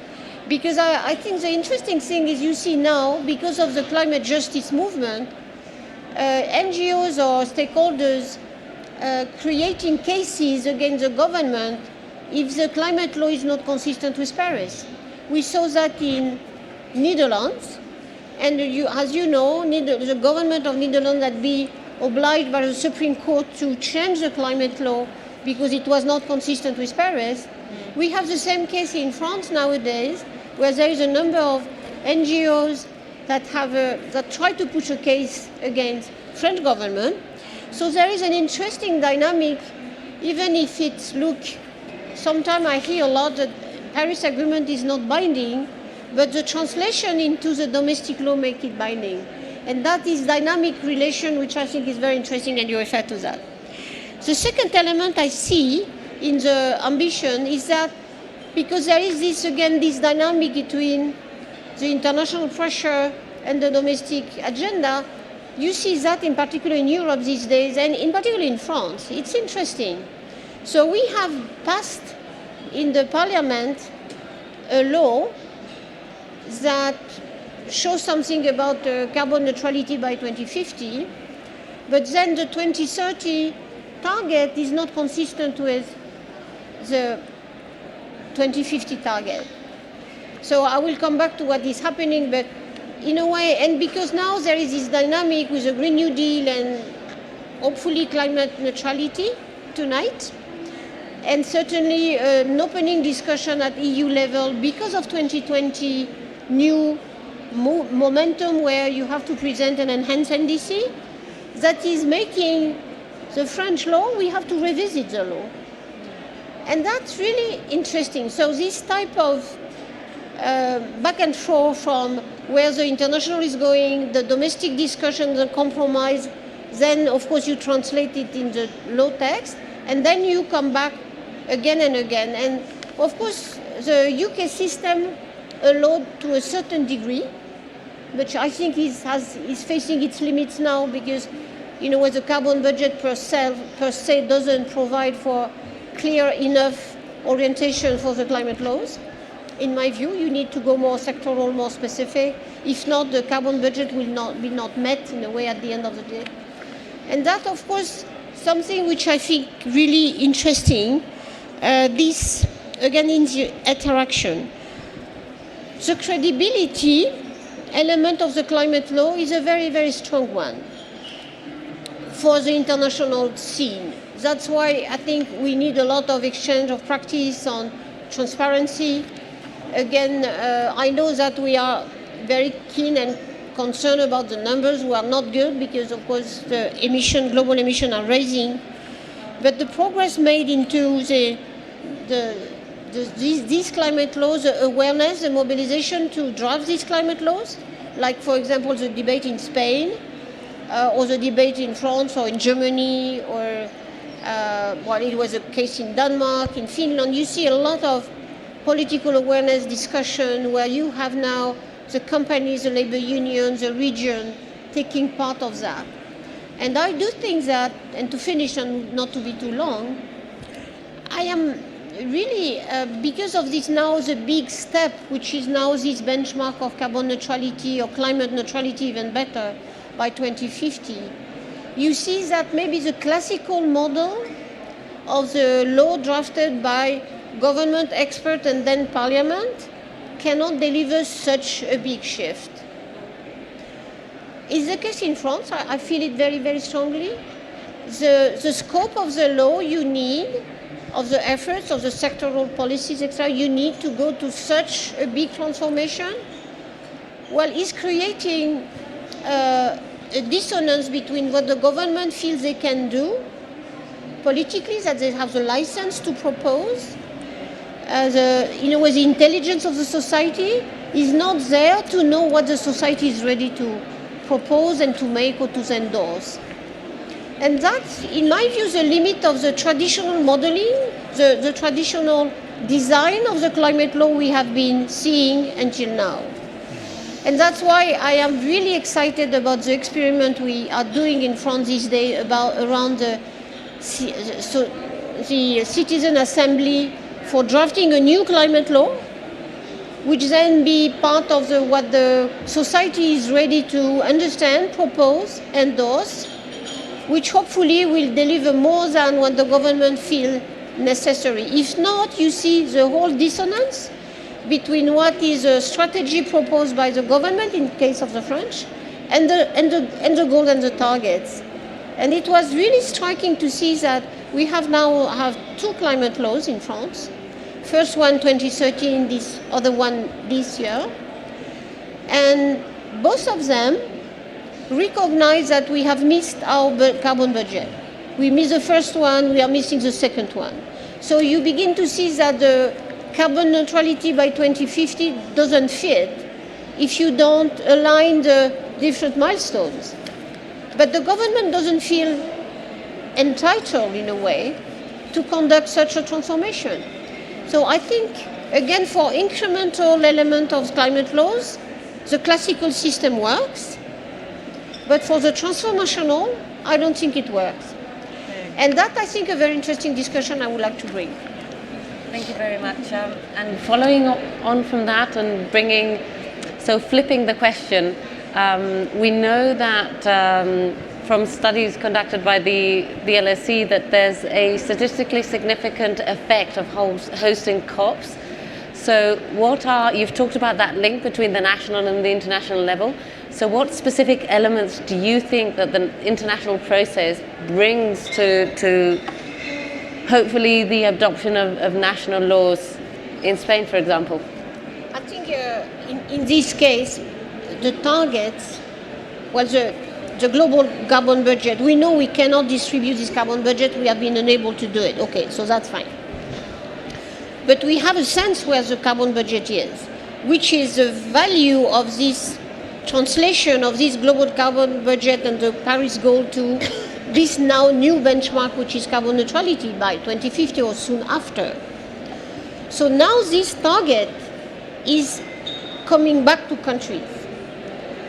Because I think the interesting thing is you see now, because of the climate justice movement, NGOs or stakeholders creating cases against the government if the climate law is not consistent with Paris. We saw that in Netherlands, and as you know, the government of Netherlands had been obliged by the Supreme Court to change the climate law because it was not consistent with Paris. We have the same case in France nowadays, where there is a number of NGOs that try to push a case against French government. So there is an interesting dynamic, even if sometimes I hear a lot that Paris Agreement is not binding, but the translation into the domestic law make it binding. And that is dynamic relation, which I think is very interesting, and you refer to that. The second element I see in the ambition is that because there is this dynamic between the international pressure and the domestic agenda, you see that in particular in Europe these days, and in particular in France. It's interesting. So we have passed in the parliament a law that shows something about carbon neutrality by 2050, but then the 2030 target is not consistent with the 2050 target. So I will come back to what is happening, but in a way, and because now there is this dynamic with the Green New Deal and hopefully climate neutrality tonight, and certainly an opening discussion at EU level because of 2020 new momentum where you have to present an enhanced NDC, that is making the French law, we have to revisit the law. And that's really interesting. So this type of back and forth from where the international is going, the domestic discussion, the compromise, then of course you translate it in the law text, and then you come back again and again. And of course the UK system allowed to a certain degree, which I think is facing its limits now because, you know, the carbon budget per se doesn't provide for clear enough orientation for the climate laws. In my view, you need to go more sectoral, more specific. If not, the carbon budget will not be met in a way at the end of the day. And that, of course, something which I think really interesting, this, again, in the interaction. The credibility element of the climate law is a very, very strong one for the international scene. That's why I think we need a lot of exchange of practice on transparency. Again, I know that we are very keen and concerned about the numbers who are not good because, of course, the global emission are rising. But the progress made into these climate laws, the awareness, the mobilization to draft these climate laws, like, for example, the debate in Spain, or the debate in France or in Germany, or it was a case in Denmark, in Finland. You see a lot of political awareness discussion where you have now the companies, the labor unions, the region taking part of that. And I do think that, and to finish and not to be too long, I am really, because of this now, the big step, which is now this benchmark of carbon neutrality or climate neutrality, even better, by 2050, you see that maybe the classical model of the law drafted by government expert and then parliament cannot deliver such a big shift. It's the case in France. I feel it very, very strongly. The scope of the law you need, of the efforts of the sectoral policies, etc., you need to go to such a big transformation, well, is creating a dissonance between what the government feels they can do politically, that they have the license to propose, the intelligence of the society is not there to know what the society is ready to propose and to make or to endorse. And that's, in my view, the limit of the traditional modeling, the traditional design of the climate law we have been seeing until now. And that's why I am really excited about the experiment we are doing in France these days around the citizen assembly for drafting a new climate law, which then be part of what the society is ready to understand, propose, endorse, which hopefully will deliver more than what the government feels necessary. If not, you see the whole dissonance between what is a strategy proposed by the government, in case of the French, and the goals and the targets. And it was really striking to see that we now have two climate laws in France. First one 2013, this other one this year. And both of them recognize that we have missed our carbon budget. We missed the first one, we are missing the second one. So you begin to see that the carbon neutrality by 2050 doesn't fit if you don't align the different milestones. But the government doesn't feel entitled, in a way, to conduct such a transformation. So I think, again, for incremental element of climate laws, the classical system works. But for the transformational, I don't think it works. And that, I think, a very interesting discussion I would like to bring. Thank you very much. And following on from that and flipping the question, we know that from studies conducted by the LSE that there's a statistically significant effect of hosting COPs. So you've talked about that link between the national and the international level. So what specific elements do you think that the international process brings to hopefully the adoption of national laws in Spain, for example? I think in this case, the targets, the global carbon budget, we know we cannot distribute this carbon budget, we have been unable to do it. Okay, so that's fine. But we have a sense where the carbon budget is, which is the value of this translation of this global carbon budget and the Paris goal to this now new benchmark, which is carbon neutrality by 2050 or soon after. So now this target is coming back to countries.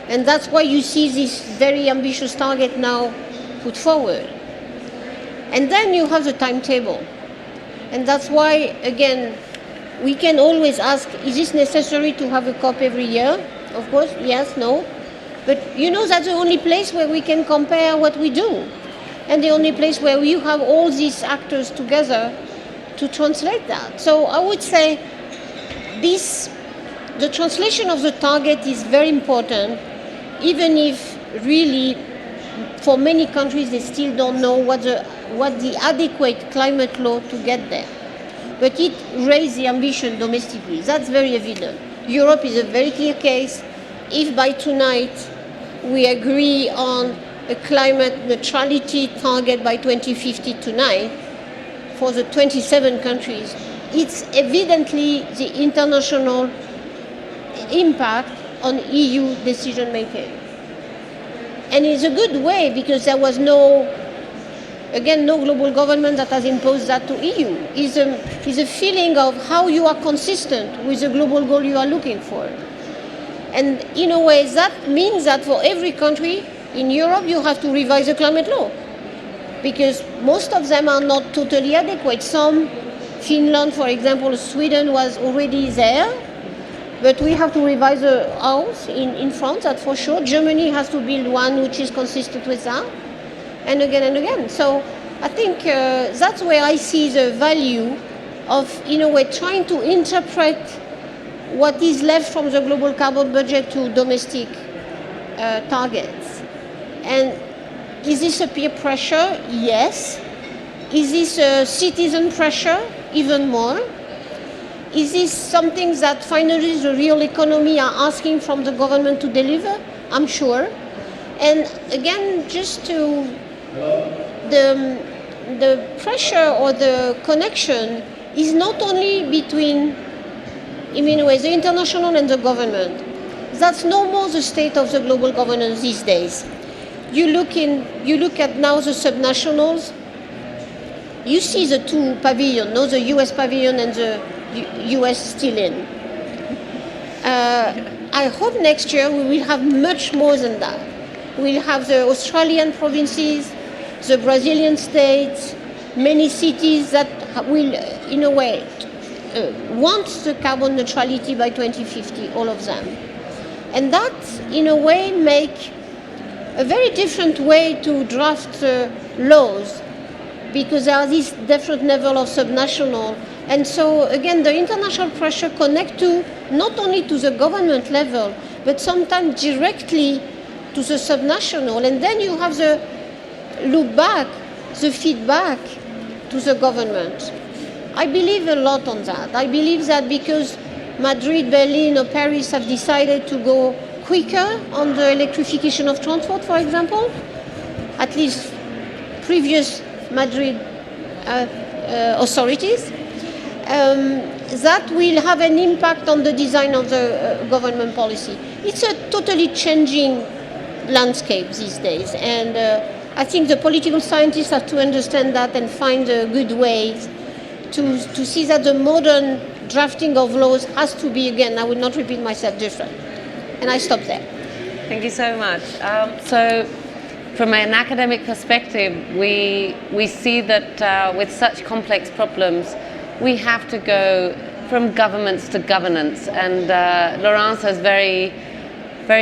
And that's why you see this very ambitious target now put forward. And then you have the timetable. And that's why, again, we can always ask, is this necessary to have a COP every year? Of course, yes, no. But that's the only place where we can compare what we do. And the only place where you have all these actors together to translate that. So I would say the translation of the target is very important, even if really for many countries they still don't know what the adequate climate law to get there. But it raised the ambition domestically. That's very evident. Europe is a very clear case. If by tonight we agree on a climate neutrality target by 2050 tonight for the 27 countries, it's evidently the international impact on EU decision making. And it's a good way because there was no global government that has imposed that to EU. It's a feeling of how you are consistent with the global goal you are looking for. And in a way, that means that for every country in Europe, you have to revise the climate law because most of them are not totally adequate. Some, Finland, for example, Sweden was already there, but we have to revise ours in France, that's for sure. Germany has to build one which is consistent with that, and again and again. So I think that's where I see the value of, in a way, trying to interpret what is left from the global carbon budget to domestic targets. And is this a peer pressure? Yes. Is this a citizen pressure? Even more. Is this something that finally the real economy are asking from the government to deliver? I'm sure. And again, just to the pressure or the connection is not only between, in many ways, the international and the government. That's no more the state of the global governance these days. You look at now the subnationals. You see the two pavilions, no, the US pavilion and the US still in. I hope next year we will have much more than that. We'll have the Australian provinces, the Brazilian states, many cities that will, in a way, want the carbon neutrality by 2050, all of them. And that, in a way, make a very different way to draft laws because there are these different levels of subnational. And so, again, the international pressure connect to not only to the government level, but sometimes directly to the subnational. And then you have the look back, the feedback to the government. I believe a lot on that. I believe that because Madrid, Berlin, or Paris have decided to go quicker on the electrification of transport, for example, at least previous Madrid authorities, that will have an impact on the design of the government policy. It's a totally changing landscape these days, and I think the political scientists have to understand that and find a good way to see that the modern drafting of laws has to be, again, I will not repeat myself, different. And I stop there. Thank you so much. So from an academic perspective, we see that with such complex problems, we have to go from governments to governance. And Laurence has very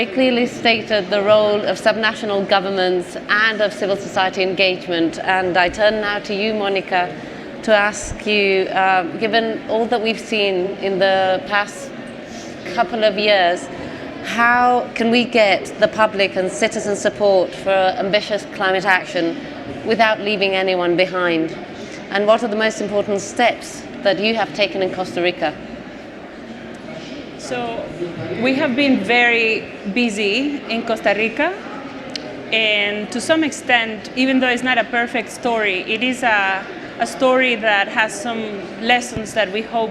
clearly stated the role of subnational governments and of civil society engagement. And I turn now to you, Monica, to ask you, given all that we've seen in the past couple of years, how can we get the public and citizen support for ambitious climate action without leaving anyone behind? And what are the most important steps that you have taken in Costa Rica? So we have been very busy in Costa Rica, and to some extent, even though it's not a perfect story, it is a story that has some lessons that we hope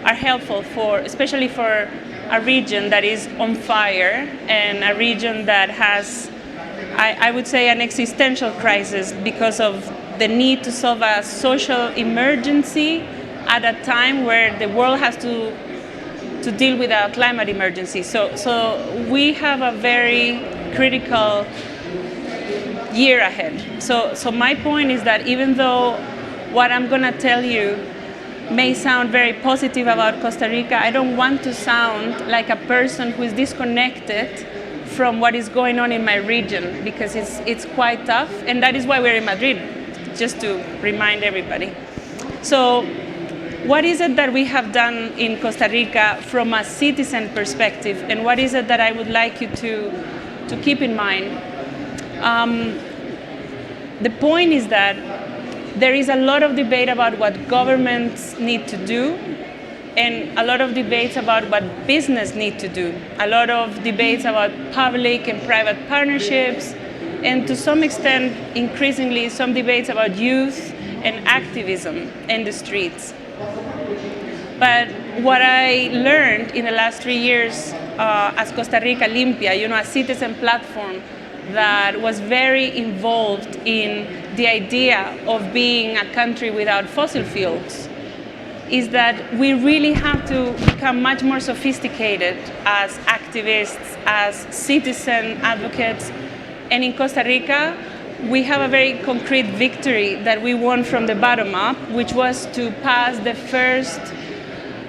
are helpful for, especially for a region that is on fire and a region that has, I would say, an existential crisis because of the need to solve a social emergency at a time where the world has to deal with a climate emergency. So we have a very critical year ahead. So my point is that even though what I'm going to tell you may sound very positive about Costa Rica, I don't want to sound like a person who is disconnected from what is going on in my region, because it's quite tough, and that is why we're in Madrid, just to remind everybody. So what is it that we have done in Costa Rica from a citizen perspective, and what is it that I would like you to keep in mind? The point is that there is a lot of debate about what governments need to do, and a lot of debates about what business need to do, a lot of debates about public and private partnerships, and to some extent, increasingly, some debates about youth and activism in the streets. But what I learned in the last 3 years as Costa Rica Limpia, a citizen platform that was very involved in the idea of being a country without fossil fuels, is that we really have to become much more sophisticated as activists, as citizen advocates. And in Costa Rica, we have a very concrete victory that we won from the bottom up, which was to pass the first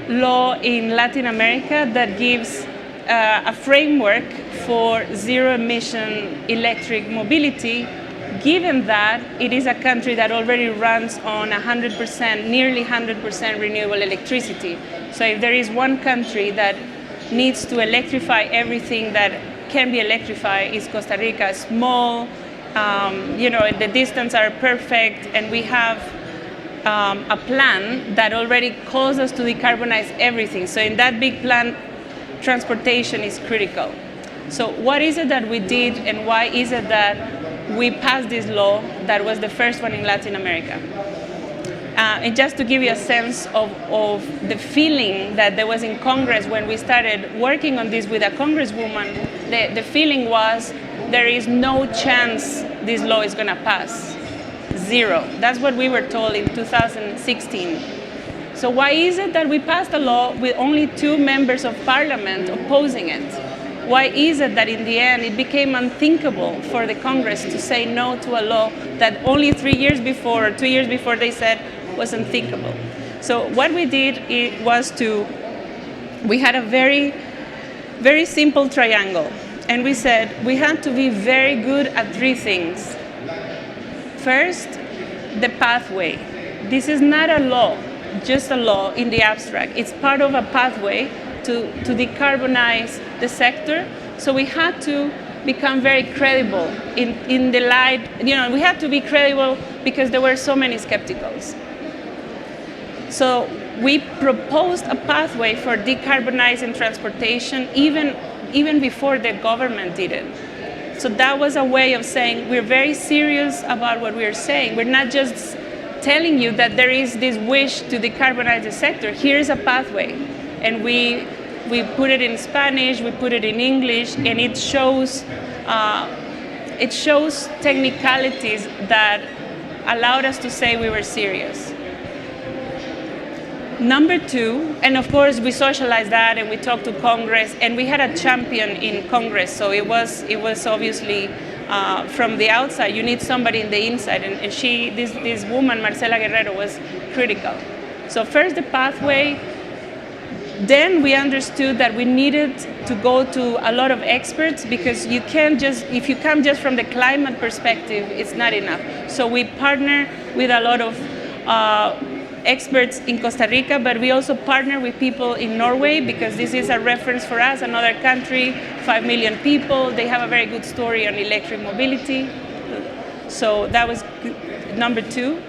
law in Latin America that gives a framework for zero-emission electric mobility, given that it is a country that already runs on 100%, nearly 100% renewable electricity. So if there is one country that needs to electrify everything that can be electrified, is Costa Rica. Small, the distance are perfect, and we have a plan that already calls us to decarbonize everything. So in that big plan, transportation is critical. So what is it that we did, and why is it that we passed this law that was the first one in Latin America? And just to give you a sense of the feeling that there was in Congress when we started working on this with a congresswoman, the feeling was there is no chance this law is going to pass. Zero. That's what we were told in 2016. So why is it that we passed a law with only 2 members of parliament opposing it? Why is it that in the end it became unthinkable for the Congress to say no to a law that only 3 years before, or 2 years before, they said was unthinkable? So what we did was we had a very, very simple triangle. And we said we had to be very good at 3 things. First, the pathway. This is not a law, just a law in the abstract. It's part of a pathway to decarbonize the sector. So we had to become very credible in the light. We had to be credible because there were so many skepticals. So we proposed a pathway for decarbonizing transportation even before the government did it. So that was a way of saying we're very serious about what we're saying. We're not just telling you that there is this wish to decarbonize the sector. Here's a pathway. And we put it in Spanish, we put it in English, and it shows technicalities that allowed us to say we were serious. Number 2, and of course we socialized that and we talked to Congress, and we had a champion in Congress, so it was obviously from the outside. You need somebody in the inside, and this woman, Marcela Guerrero, was critical. So first the pathway, then we understood that we needed to go to a lot of experts, because if you come just from the climate perspective, it's not enough. So we partner with a lot of experts in Costa Rica, but we also partner with people in Norway, because this is a reference for us, another country, 5 million people. They have a very good story on electric mobility. So that was number 2.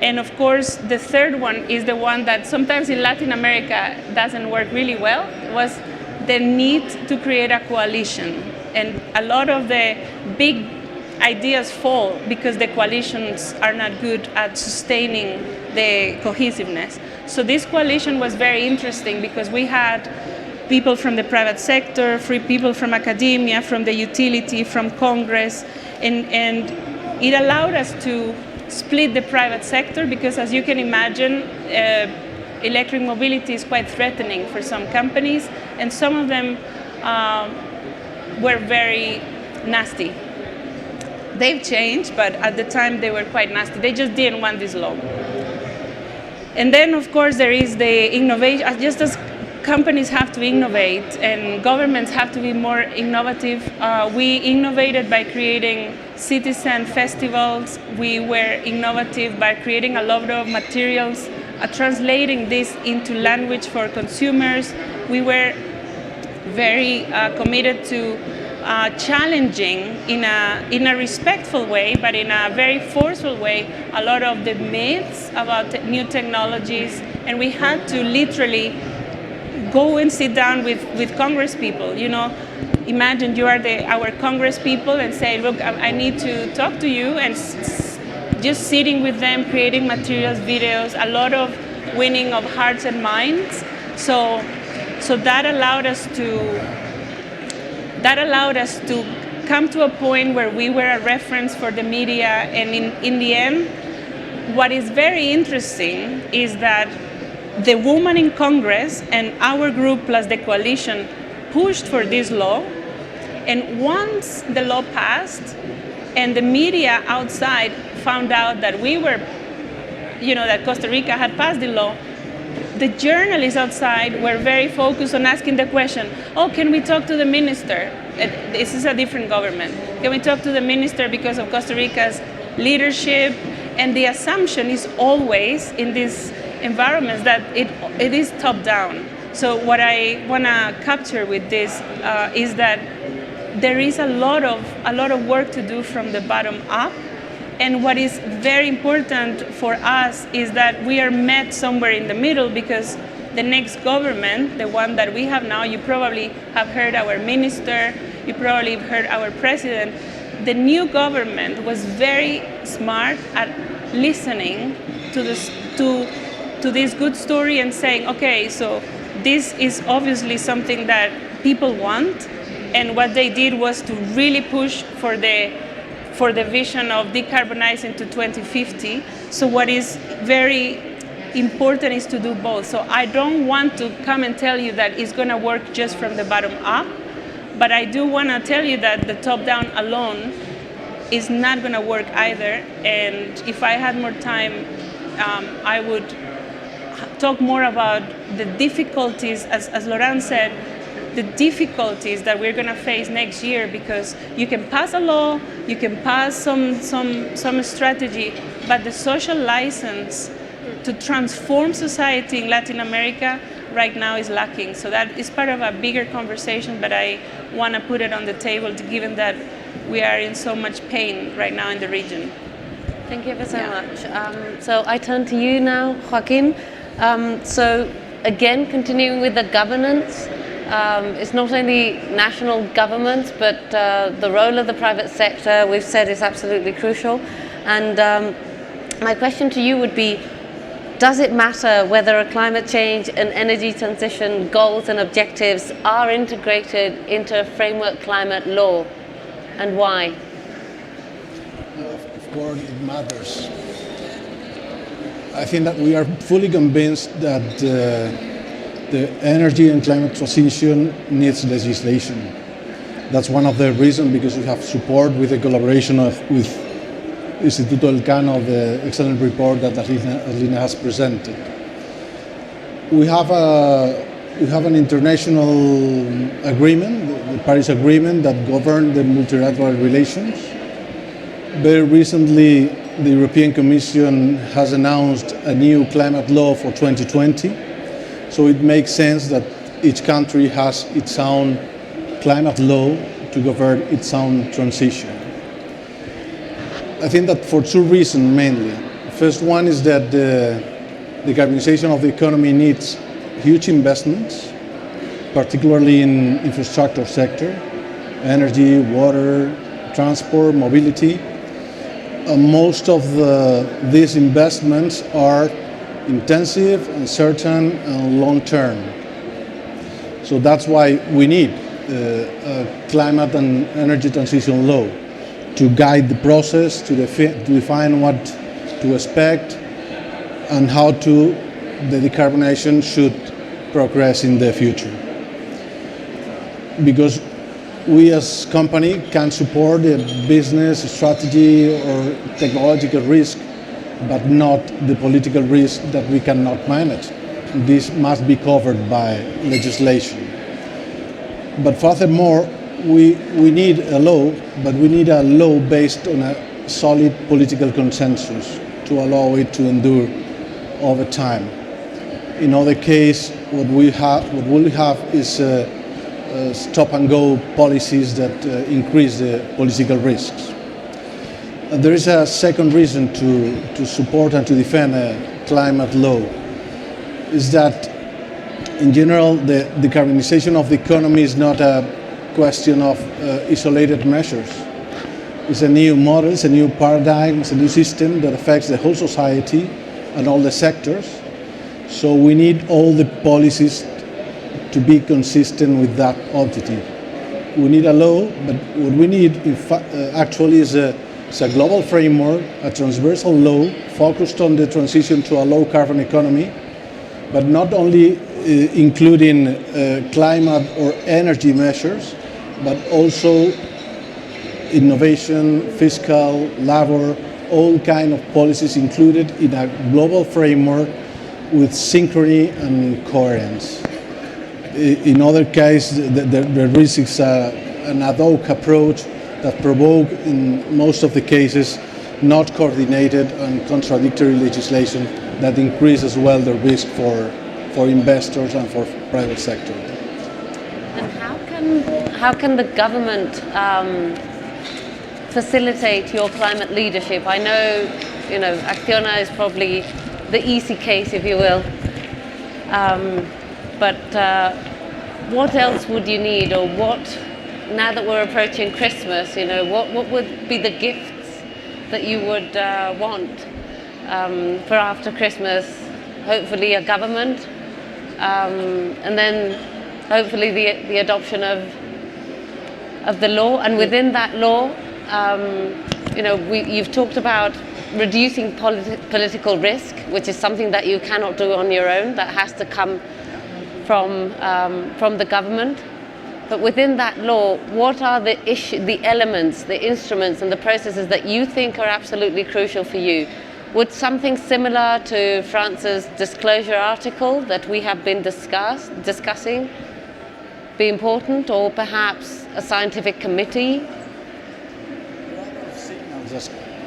And of course, the third one is the one that sometimes in Latin America doesn't work really well, was the need to create a coalition. And a lot of the big ideas fall because the coalitions are not good at sustaining the cohesiveness. So this coalition was very interesting because we had people from the private sector, people from academia, from the utility, from Congress, and it allowed us to split the private sector, because as you can imagine, electric mobility is quite threatening for some companies, and some of them were very nasty. They've changed, but at the time they were quite nasty. They just didn't want this law. And then, of course, there is the innovation. Just as companies have to innovate and governments have to be more innovative, we innovated by creating citizen festivals. We were innovative by creating a lot of materials, translating this into language for consumers. We were very committed to challenging in a respectful way, but in a very forceful way, a lot of the myths about new technologies and we had to literally go and sit down with Congress people. You know, imagine you are our Congress people and say, look, I need to talk to you, and just sitting with them, creating materials, videos, a lot of winning of hearts and minds. So that allowed us to come to a point where we were a reference for the media, and in the end, what is very interesting is that the women in Congress and our group plus the coalition pushed for this law, and once the law passed and the media outside found out that that Costa Rica had passed the law, the journalists outside were very focused on asking the question, can we talk to the minister? This is a different government. Can we talk to the minister because of Costa Rica's leadership? And the assumption is always in these environments that it is top down. So what I want to capture with this is that there is a lot of work to do from the bottom up. And what is very important for us is that we are met somewhere in the middle, because the next government, the one that we have now, you probably have heard our minister, you probably have heard our president. The new government was very smart at listening to this good story and saying, okay, so this is obviously something that people want, and what they did was to really push for the vision of decarbonizing to 2050. So what is very important is to do both. So I don't want to come and tell you that it's going to work just from the bottom up, but I do want to tell you that the top down alone is not going to work either. And if I had more time, I would talk more about the difficulties, as Laurent said, the difficulties that we're going to face next year, because you can pass a law, you can pass some strategy, but the social license to transform society in Latin America right now is lacking. So that is part of a bigger conversation, but I want to put it on the table, given that we are in so much pain right now in the region. Thank you ever so much. So I turn to you now, Joaquin. So again, continuing with the governance, it's not only national governments, but the role of the private sector, we've said, is absolutely crucial. And my question to you would be, does it matter whether a climate change and energy transition goals and objectives are integrated into a framework climate law, and why? Of course it matters. I think that we are fully convinced that the energy and climate transition needs legislation. That's one of the reasons, because we have support with the collaboration with Instituto Elcano, the excellent report that Adelina has presented. We have an international agreement, the Paris Agreement, that governs the multilateral relations. Very recently, the European Commission has announced a new climate law for 2020. So it makes sense that each country has its own climate law to govern its own transition. I think that for two reasons mainly. The first one is that the decarbonization of the economy needs huge investments, particularly in infrastructure sector, energy, water, transport, mobility. Most of these investments are intensive, uncertain, and long-term. So that's why we need a climate and energy transition law to guide the process, to define what to expect and how the decarbonization should progress in the future. Because we as company can support the business strategy or technological risk, but not the political risk that we cannot manage. This must be covered by legislation. But furthermore, we need a law, but we need a law based on a solid political consensus to allow it to endure over time. In other case, what we'll have is stop-and-go policies that increase the political risks. And there is a second reason to support and to defend a climate law. is that, in general, the decarbonization of the economy is not a question of isolated measures. It's a new model, it's a new paradigm, it's a new system that affects the whole society and all the sectors. So we need all the policies to be consistent with that objective. We need a law, but what we need actually is a global framework, a transversal law focused on the transition to a low carbon economy, but not only including climate or energy measures, but also innovation, fiscal, labor, all kind of policies included in a global framework with synchrony and coherence. In other cases, the risk is an ad hoc approach that provoke, in most of the cases, not coordinated and contradictory legislation that increase as well the risk for investors and for private sector. And how can the government facilitate your climate leadership? I know, Acciona is probably the easy case, if you will. But what else would you need, or what, now that we're approaching Christmas, what would be the gifts that you would want for after Christmas? Hopefully a government, and then hopefully the adoption of the law, and within that law, you've talked about reducing political risk, which is something that you cannot do on your own. That has to come from the government. But within that law, what are the elements, the instruments, and the processes that you think are absolutely crucial for you? Would something similar to France's disclosure article that we have been discussing be important, or perhaps a scientific committee?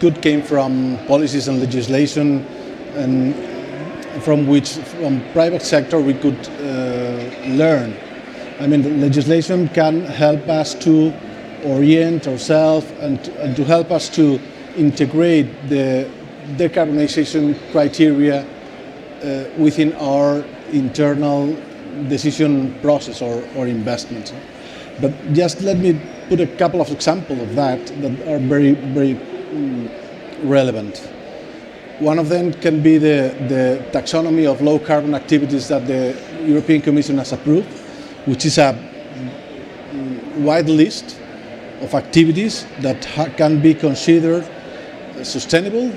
Good came from policies and legislation, and from private sector we could learn. I mean, the legislation can help us to orient ourselves and to help us to integrate the decarbonization criteria within our internal decision process or investments. But just let me put a couple of examples of that are very, very relevant. One of them can be the taxonomy of low carbon activities that the European Commission has approved, which is a wide list of activities that can be considered sustainable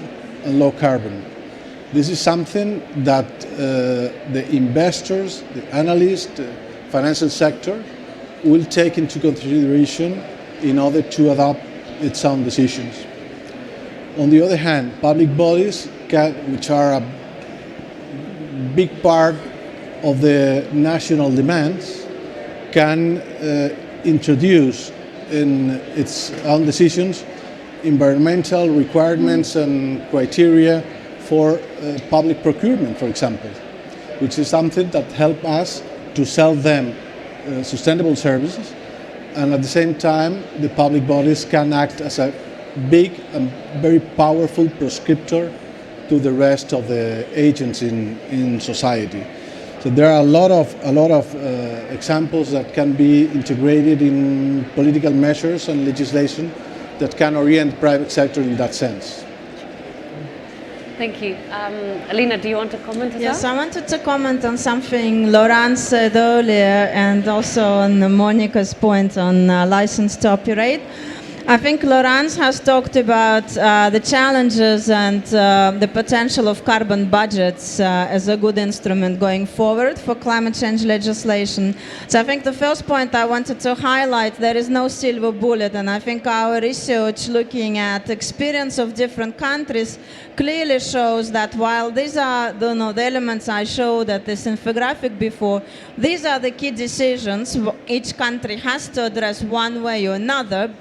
and low carbon. This is something that the investors, the analysts, the financial sector will take into consideration in order to adopt its own decisions. On the other hand, public bodies, which are a big part of the national demands, can introduce in its own decisions environmental requirements and criteria for public procurement, for example, which is something that helps us to sell them sustainable services, and at the same time the public bodies can act as a big and very powerful prescriptor to the rest of the agents in society. So there are a lot of examples that can be integrated in political measures and legislation that can orient private sector in that sense. Thank you. Alina, do you want to comment as well? Yes, I wanted to comment on something Laurent said earlier, and also on Monica's point on license to operate. I think Laurent has talked about the challenges and the potential of carbon budgets as a good instrument going forward for climate change legislation. So I think the first point I wanted to highlight, there is no silver bullet, and I think our research looking at experience of different countries clearly shows that while these are the elements I showed at this infographic before, these are the key decisions each country has to address one way or another,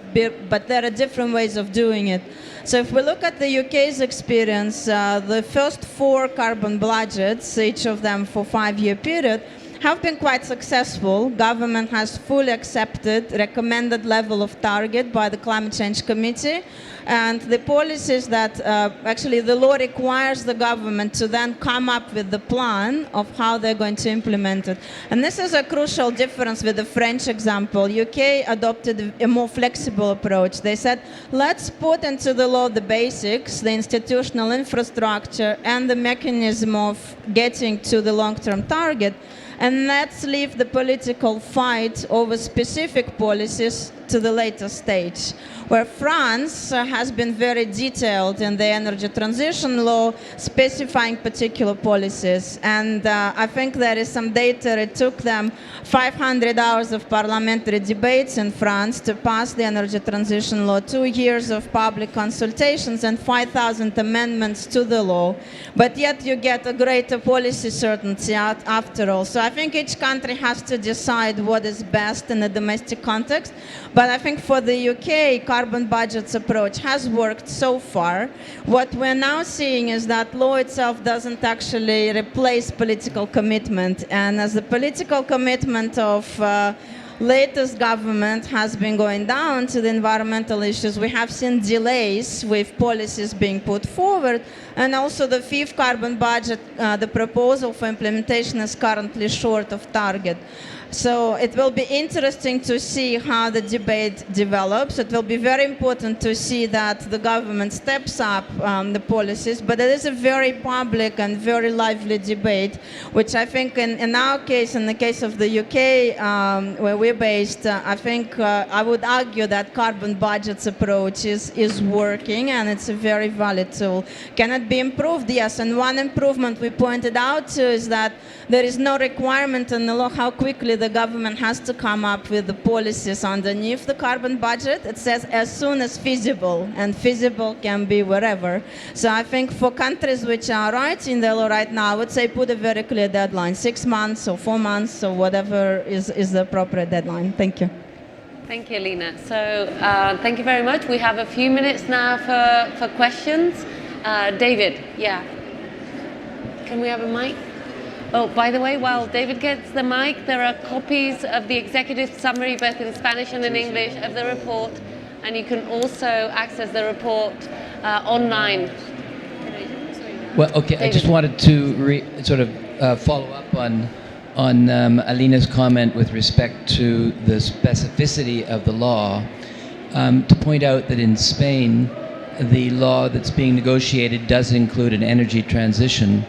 but there are different ways of doing it. So if we look at the UK's experience, the first 4 carbon budgets, each of them for 5-year period, have been quite successful. Government has fully accepted recommended level of target by the Climate Change Committee. And the policies that actually the law requires the government to then come up with the plan of how they're going to implement it. And this is a crucial difference with the French example. UK adopted a more flexible approach. They said, let's put into the law the basics, the institutional infrastructure, and the mechanism of getting to the long-term target, and let's leave the political fight over specific policies to the later stage, where France has been very detailed in the energy transition law, specifying particular policies. And I think there is some data. It took them 500 hours of parliamentary debates in France to pass the energy transition law, 2 years of public consultations, and 5,000 amendments to the law. But yet you get a greater policy certainty after all. So I think each country has to decide what is best in a domestic context. But I think for the UK, carbon budgets approach has worked so far. What we're now seeing is that law itself doesn't actually replace political commitment. And as the political commitment of latest government has been going down to the environmental issues, we have seen delays with policies being put forward. And also the fifth carbon budget, the proposal for implementation is currently short of target. So it will be interesting to see how the debate develops. It will be very important to see that the government steps up the policies, but it is a very public and very lively debate, which I think in our case, in the case of the UK, where we're based, I think I would argue that carbon budgets approach is working, and it's a very valid tool. Can it be improved? Yes, and one improvement we pointed out to is that there is no requirement in the law how quickly the government has to come up with the policies underneath the carbon budget. It says as soon as feasible, and feasible can be wherever. So I think for countries which are writing the law right now, I would say put a very clear deadline, 6 months or 4 months or whatever is the appropriate deadline. Thank you. Thank you, Lena. So thank you very much. We have a few minutes now for questions. David, yeah. Can we have a mic? Oh, by the way, while David gets the mic, there are copies of the executive summary, both in Spanish and in English, of the report, and you can also access the report online. Well, okay, David. I just wanted to follow up on Alina's comment with respect to the specificity of the law, to point out that in Spain, the law that's being negotiated does include an energy transition.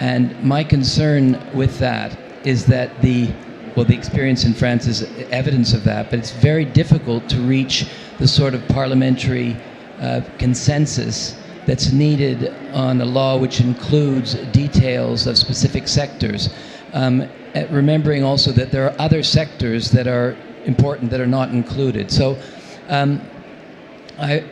And my concern with that is that the experience in France is evidence of that, but it's very difficult to reach the sort of parliamentary consensus that's needed on a law which includes details of specific sectors. Remembering also that there are other sectors that are important that are not included. So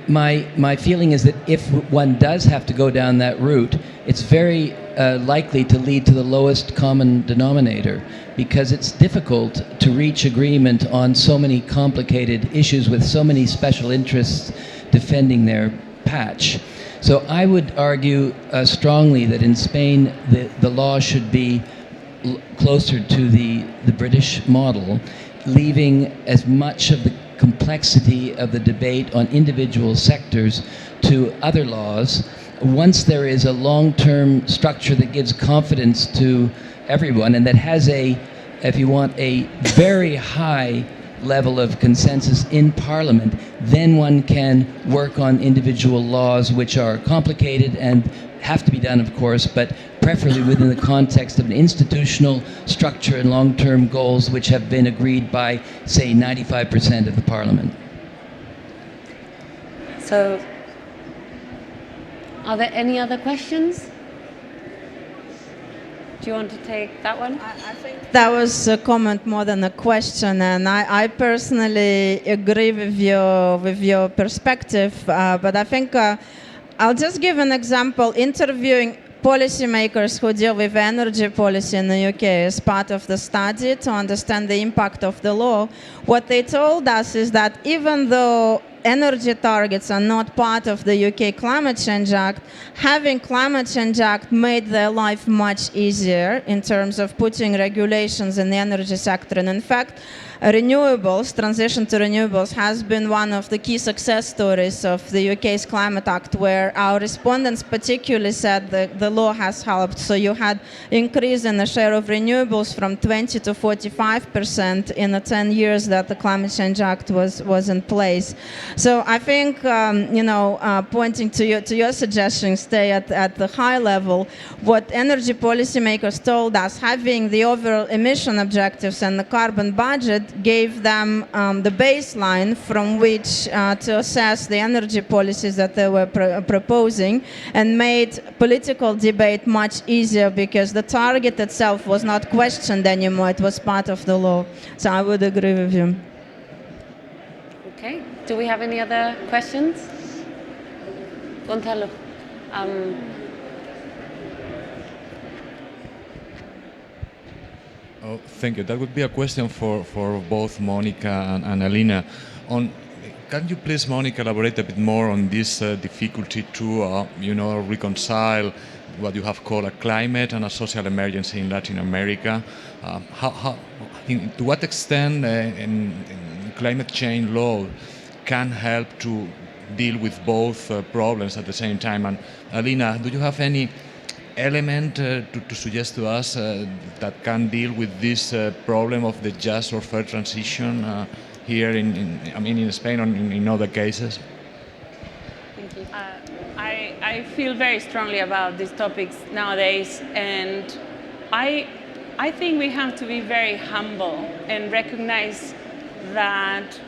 my feeling is that if one does have to go down that route, it's very likely to lead to the lowest common denominator, because it's difficult to reach agreement on so many complicated issues with so many special interests defending their patch. So I would argue strongly that in Spain the law should be closer to the British model, leaving as much of the complexity of the debate on individual sectors to other laws. Once there is a long-term structure that gives confidence to everyone and that has if you want, a very high level of consensus in Parliament, then one can work on individual laws which are complicated and have to be done, of course, but preferably within the context of an institutional structure and long-term goals which have been agreed by, say, 95% of the Parliament. So, are there any other questions? Do you want to take that one? I think that was a comment more than a question, and I personally agree with your perspective, but I think I'll just give an example. Interviewing policymakers who deal with energy policy in the UK as part of the study to understand the impact of the law, what they told us is that even though energy targets are not part of the UK Climate Change Act, having Climate Change Act made their life much easier in terms of putting regulations in the energy sector. And in fact, renewables, transition to renewables, has been one of the key success stories of the UK's Climate Act, where our respondents particularly said that the law has helped. So you had increase in the share of renewables from 20 to 45% in the 10 years that the Climate Change Act was in place. So I think, pointing to your suggestion, stay at the high level. What energy policymakers told us, having the overall emission objectives and the carbon budget gave them the baseline from which to assess the energy policies that they were proposing, and made political debate much easier because the target itself was not questioned anymore. It was part of the law. So I would agree with you. Okay. Do we have any other questions? Gonzalo. Oh, thank you. That would be a question for both Monica and Alina. Can you please, Monica, elaborate a bit more on this difficulty to, reconcile what you have called a climate and a social emergency in Latin America? To what extent in climate change law can help to deal with both problems at the same time? And Alina, do you have any element to suggest to us that can deal with this problem of the just or fair transition here in Spain or in other cases? Thank you. I feel very strongly about these topics nowadays, and I think we have to be very humble and recognize that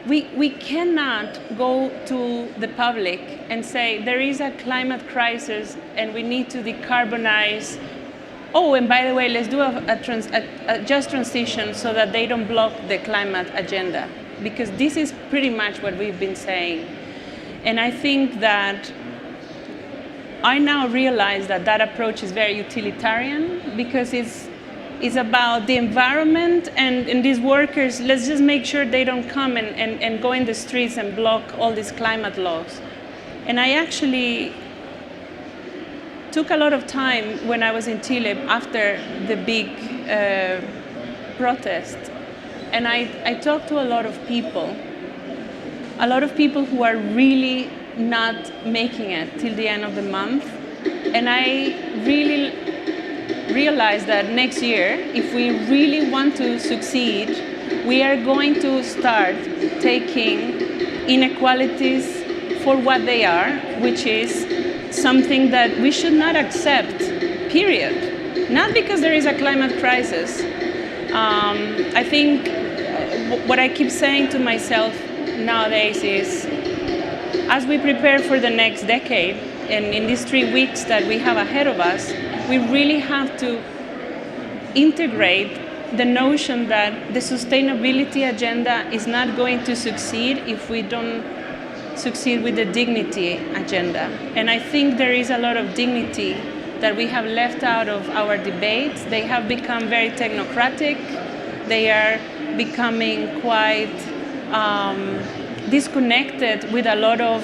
we cannot go to the public and say there is a climate crisis and we need to decarbonize. Oh, and by the way, let's do a just transition so that they don't block the climate agenda, because this is pretty much what we've been saying. And I think that I now realize that that approach is very utilitarian, because it's about the environment and these workers. Let's just make sure they don't come and go in the streets and block all these climate laws. And I actually took a lot of time when I was in Chile after the big protest. And I talked to a lot of people who are really not making it till the end of the month. And I really realized that next year, if we really want to succeed, we are going to start taking inequalities for what they are, which is something that we should not accept, period. Not because there is a climate crisis. I think what I keep saying to myself nowadays is, as we prepare for the next decade, and in these 3 weeks that we have ahead of us, we really have to integrate the notion that the sustainability agenda is not going to succeed if we don't succeed with the dignity agenda. And I think there is a lot of dignity that we have left out of our debates. They have become very technocratic. They are becoming quite disconnected with a lot of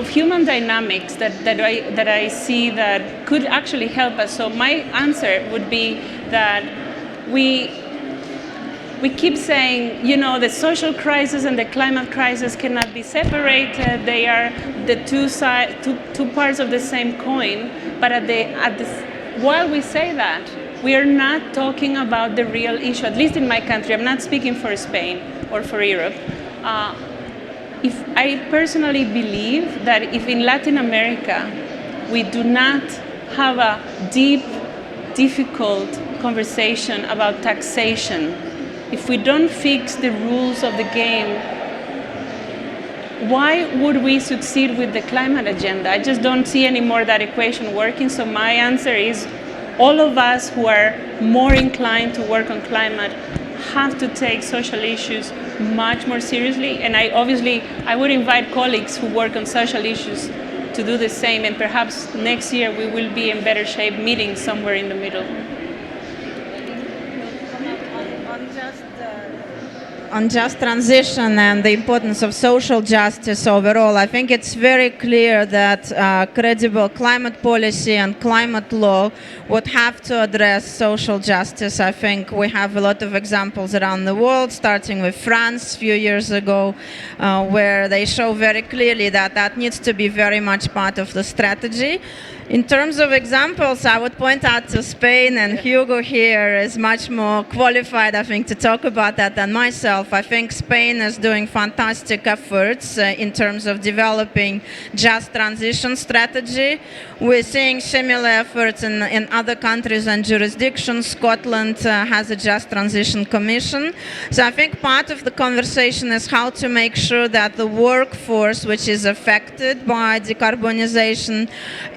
human dynamics that I see that could actually help us. So my answer would be that we keep saying, the social crisis and the climate crisis cannot be separated. They are the two parts of the same coin. But while we say that, we are not talking about the real issue. At least in my country, I'm not speaking for Spain or for Europe. If I personally believe that if in Latin America we do not have a deep, difficult conversation about taxation, if we don't fix the rules of the game, why would we succeed with the climate agenda? I just don't see anymore that equation working. So my answer is, all of us who are more inclined to work on climate have to take social issues much more seriously. And I would invite colleagues who work on social issues to do the same. And perhaps next year we will be in better shape meeting somewhere in the middle. on just transition and the importance of social justice overall, I think it's very clear that credible climate policy and climate law would have to address social justice. I think we have a lot of examples around the world, starting with France a few years ago, where they show very clearly that that needs to be very much part of the strategy. In terms of examples, I would point out to Spain, and Hugo here is much more qualified, I think, to talk about that than myself. I think Spain is doing fantastic efforts in terms of developing just transition strategy. We're seeing similar efforts in other countries and jurisdictions. Scotland has a just transition commission. So I think part of the conversation is how to make sure that the workforce which is affected by decarbonization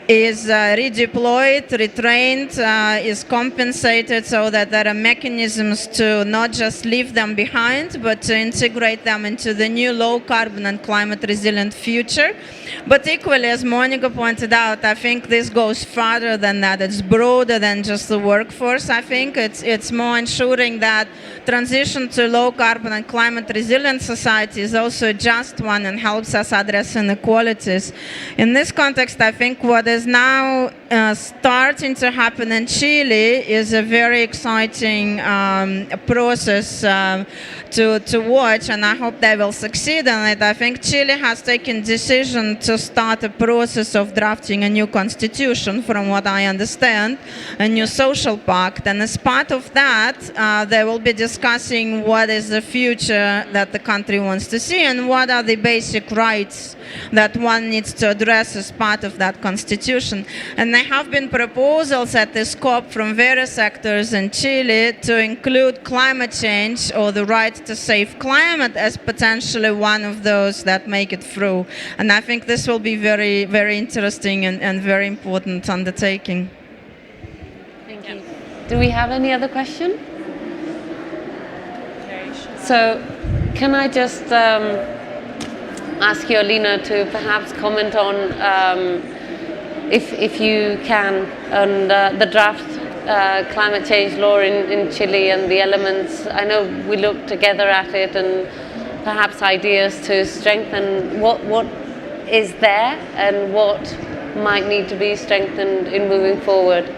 is redeployed, retrained, is compensated, so that there are mechanisms to not just leave them behind, but to integrate them into the new low carbon and climate resilient future. But equally, as Monica pointed out, I think this goes farther than that. It's broader than just the workforce. I think it's more ensuring that transition to low carbon and climate resilient society is also a just one and helps us address inequalities. In this context, I think what is now starting to happen in Chile is a very exciting process to watch, and I hope they will succeed in it. I think Chile has taken decision to start a process of drafting a new constitution, from what I understand, a new social pact, and as part of that, they will be discussing what is the future that the country wants to see and what are the basic rights that one needs to address as part of that constitution. And there have been proposals at this COP from various sectors in Chile to include climate change or the right to save climate as potentially one of those that make it through. And I think this will be very, very interesting and very important undertaking. Thank you. Do we have any other question? So, can I just ask you, Alina, to perhaps comment on, if you can, on the draft climate change law in Chile and the elements. I know we looked together at it, and perhaps ideas to strengthen what is there and what might need to be strengthened in moving forward.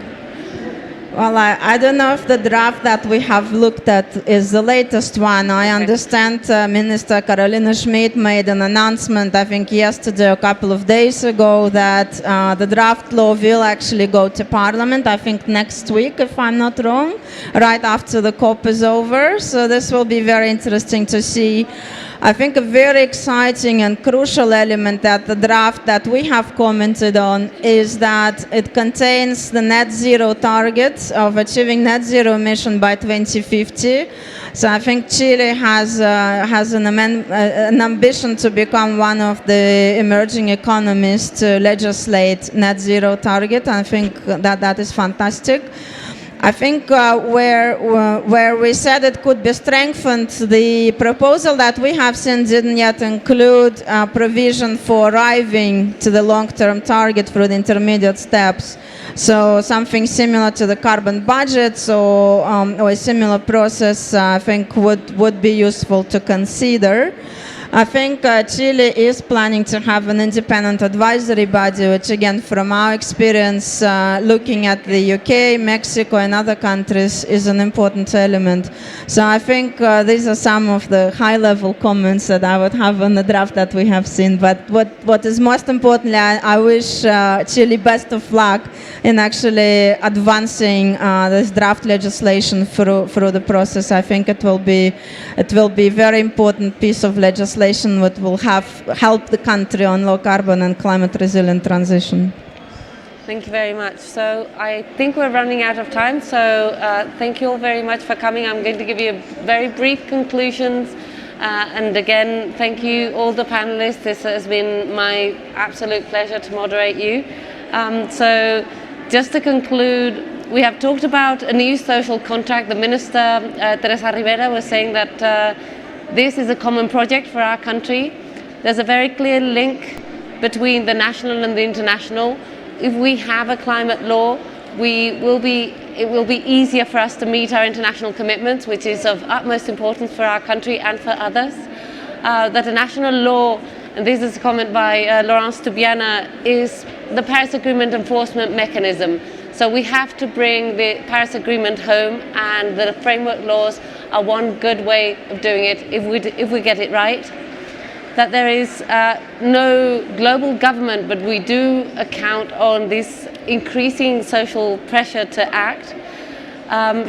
Well, I don't know if the draft that we have looked at is the latest one. I understand Minister Carolina Schmidt made an announcement, I think yesterday, a couple of days ago, that the draft law will actually go to Parliament, I think next week, if I'm not wrong, right after the COP is over. So this will be very interesting to see. I think a very exciting and crucial element that the draft that we have commented on is that it contains the net zero target of achieving net zero emission by 2050. So I think Chile has an ambition to become one of the emerging economies to legislate net zero target. I think that is fantastic. I think where we said it could be strengthened, the proposal that we have seen didn't yet include provision for arriving to the long-term target for the intermediate steps. So something similar to the carbon budgets or a similar process, I think would be useful to consider. I think Chile is planning to have an independent advisory body, which again, from our experience, looking at the UK, Mexico and other countries, is an important element. So I think these are some of the high-level comments that I would have on the draft that we have seen. But what is most importantly, I wish Chile best of luck in actually advancing this draft legislation through the process. I think it will be a very important piece of legislation that will help the country on low carbon and climate resilient transition. Thank you very much. So I think we're running out of time, so thank you all very much for coming. I'm going to give you very brief conclusions. And again, thank you all the panelists. This has been my absolute pleasure to moderate you. So just to conclude, we have talked about a new social contract. The Minister, Teresa Rivera, was saying that this is a common project for our country. There's a very clear link between the national and the international. If we have a climate law, we will be it will be easier for us to meet our international commitments, which is of utmost importance for our country and for others. That a national law, and this is a comment by Laurence Toubiana, is the Paris Agreement enforcement mechanism. So we have to bring the Paris Agreement home, and the framework laws are one good way of doing it if we get it right. That there is no global government, but we do account on this increasing social pressure to act.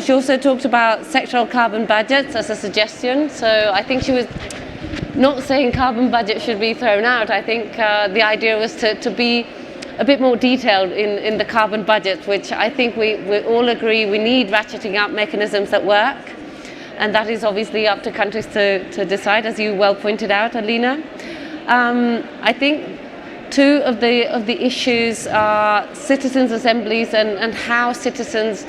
She also talked about sectoral carbon budgets as a suggestion. So I think she was not saying carbon budget should be thrown out. I think the idea was to be a bit more detailed in the carbon budget, which I think we all agree we need ratcheting up mechanisms that work. And that is obviously up to countries to decide, as you well pointed out, Alina. I think two of the issues are citizens' assemblies and how citizens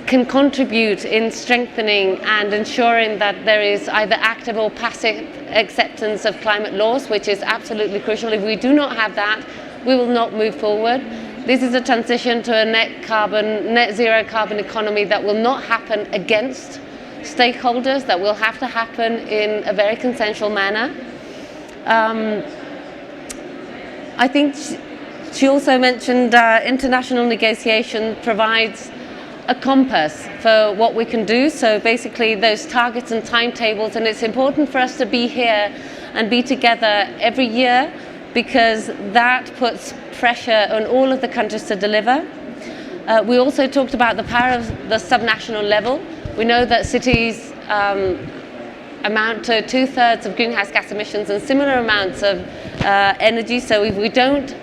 can contribute in strengthening and ensuring that there is either active or passive acceptance of climate laws, which is absolutely crucial. If we do not have that, we will not move forward. This is a transition to a net zero carbon economy that will not happen against stakeholders, that will have to happen in a very consensual manner. I think she also mentioned international negotiation provides a compass for what we can do. So basically those targets and timetables, and it's important for us to be here and be together every year, because that puts pressure on all of the countries to deliver. We also talked about the power of the subnational level. We know that cities amount to 2/3 of greenhouse gas emissions and similar amounts of energy. So if we don't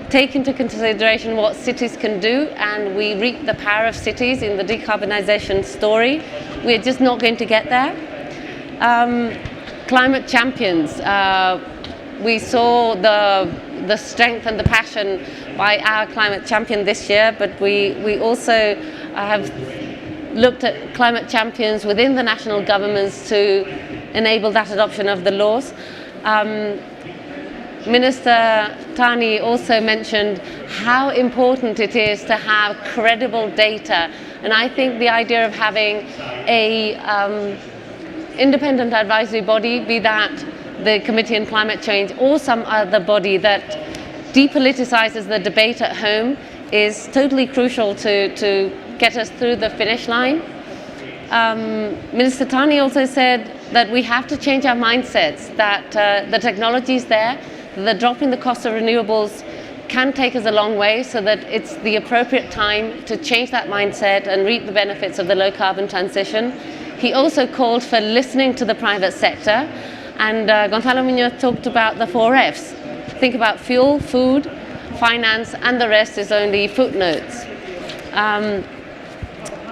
take into consideration what cities can do and we reap the power of cities in the decarbonisation story, we're just not going to get there. Climate champions. We saw the strength and the passion by our climate champion this year, but we also have looked at climate champions within the national governments to enable that adoption of the laws. Minister Tani also mentioned how important it is to have credible data, and I think the idea of having a independent advisory body, be that the Committee on Climate Change or some other body that depoliticizes the debate at home, is totally crucial to get us through the finish line. Minister Tani also said that we have to change our mindsets, that the technology is there, the drop in the cost of renewables can take us a long way, so that it's the appropriate time to change that mindset and reap the benefits of the low carbon transition. He also called for listening to the private sector, and Gonzalo Muñoz talked about the 4 Fs. Think about fuel, food, finance, and the rest is only footnotes.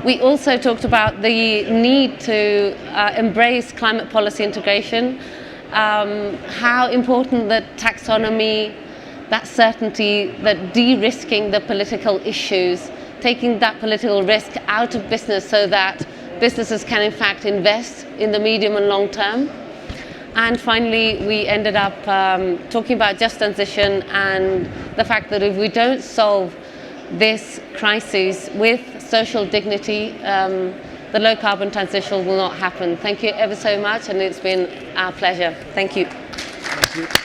We also talked about the need to embrace climate policy integration, how important the taxonomy, that certainty, that de-risking the political issues, taking that political risk out of business so that businesses can in fact invest in the medium and long term. And finally, we ended up talking about just transition and the fact that if we don't solve this crisis with social dignity, the low carbon transition will not happen. Thank you ever so much, and it's been our pleasure. Thank you. Thank you.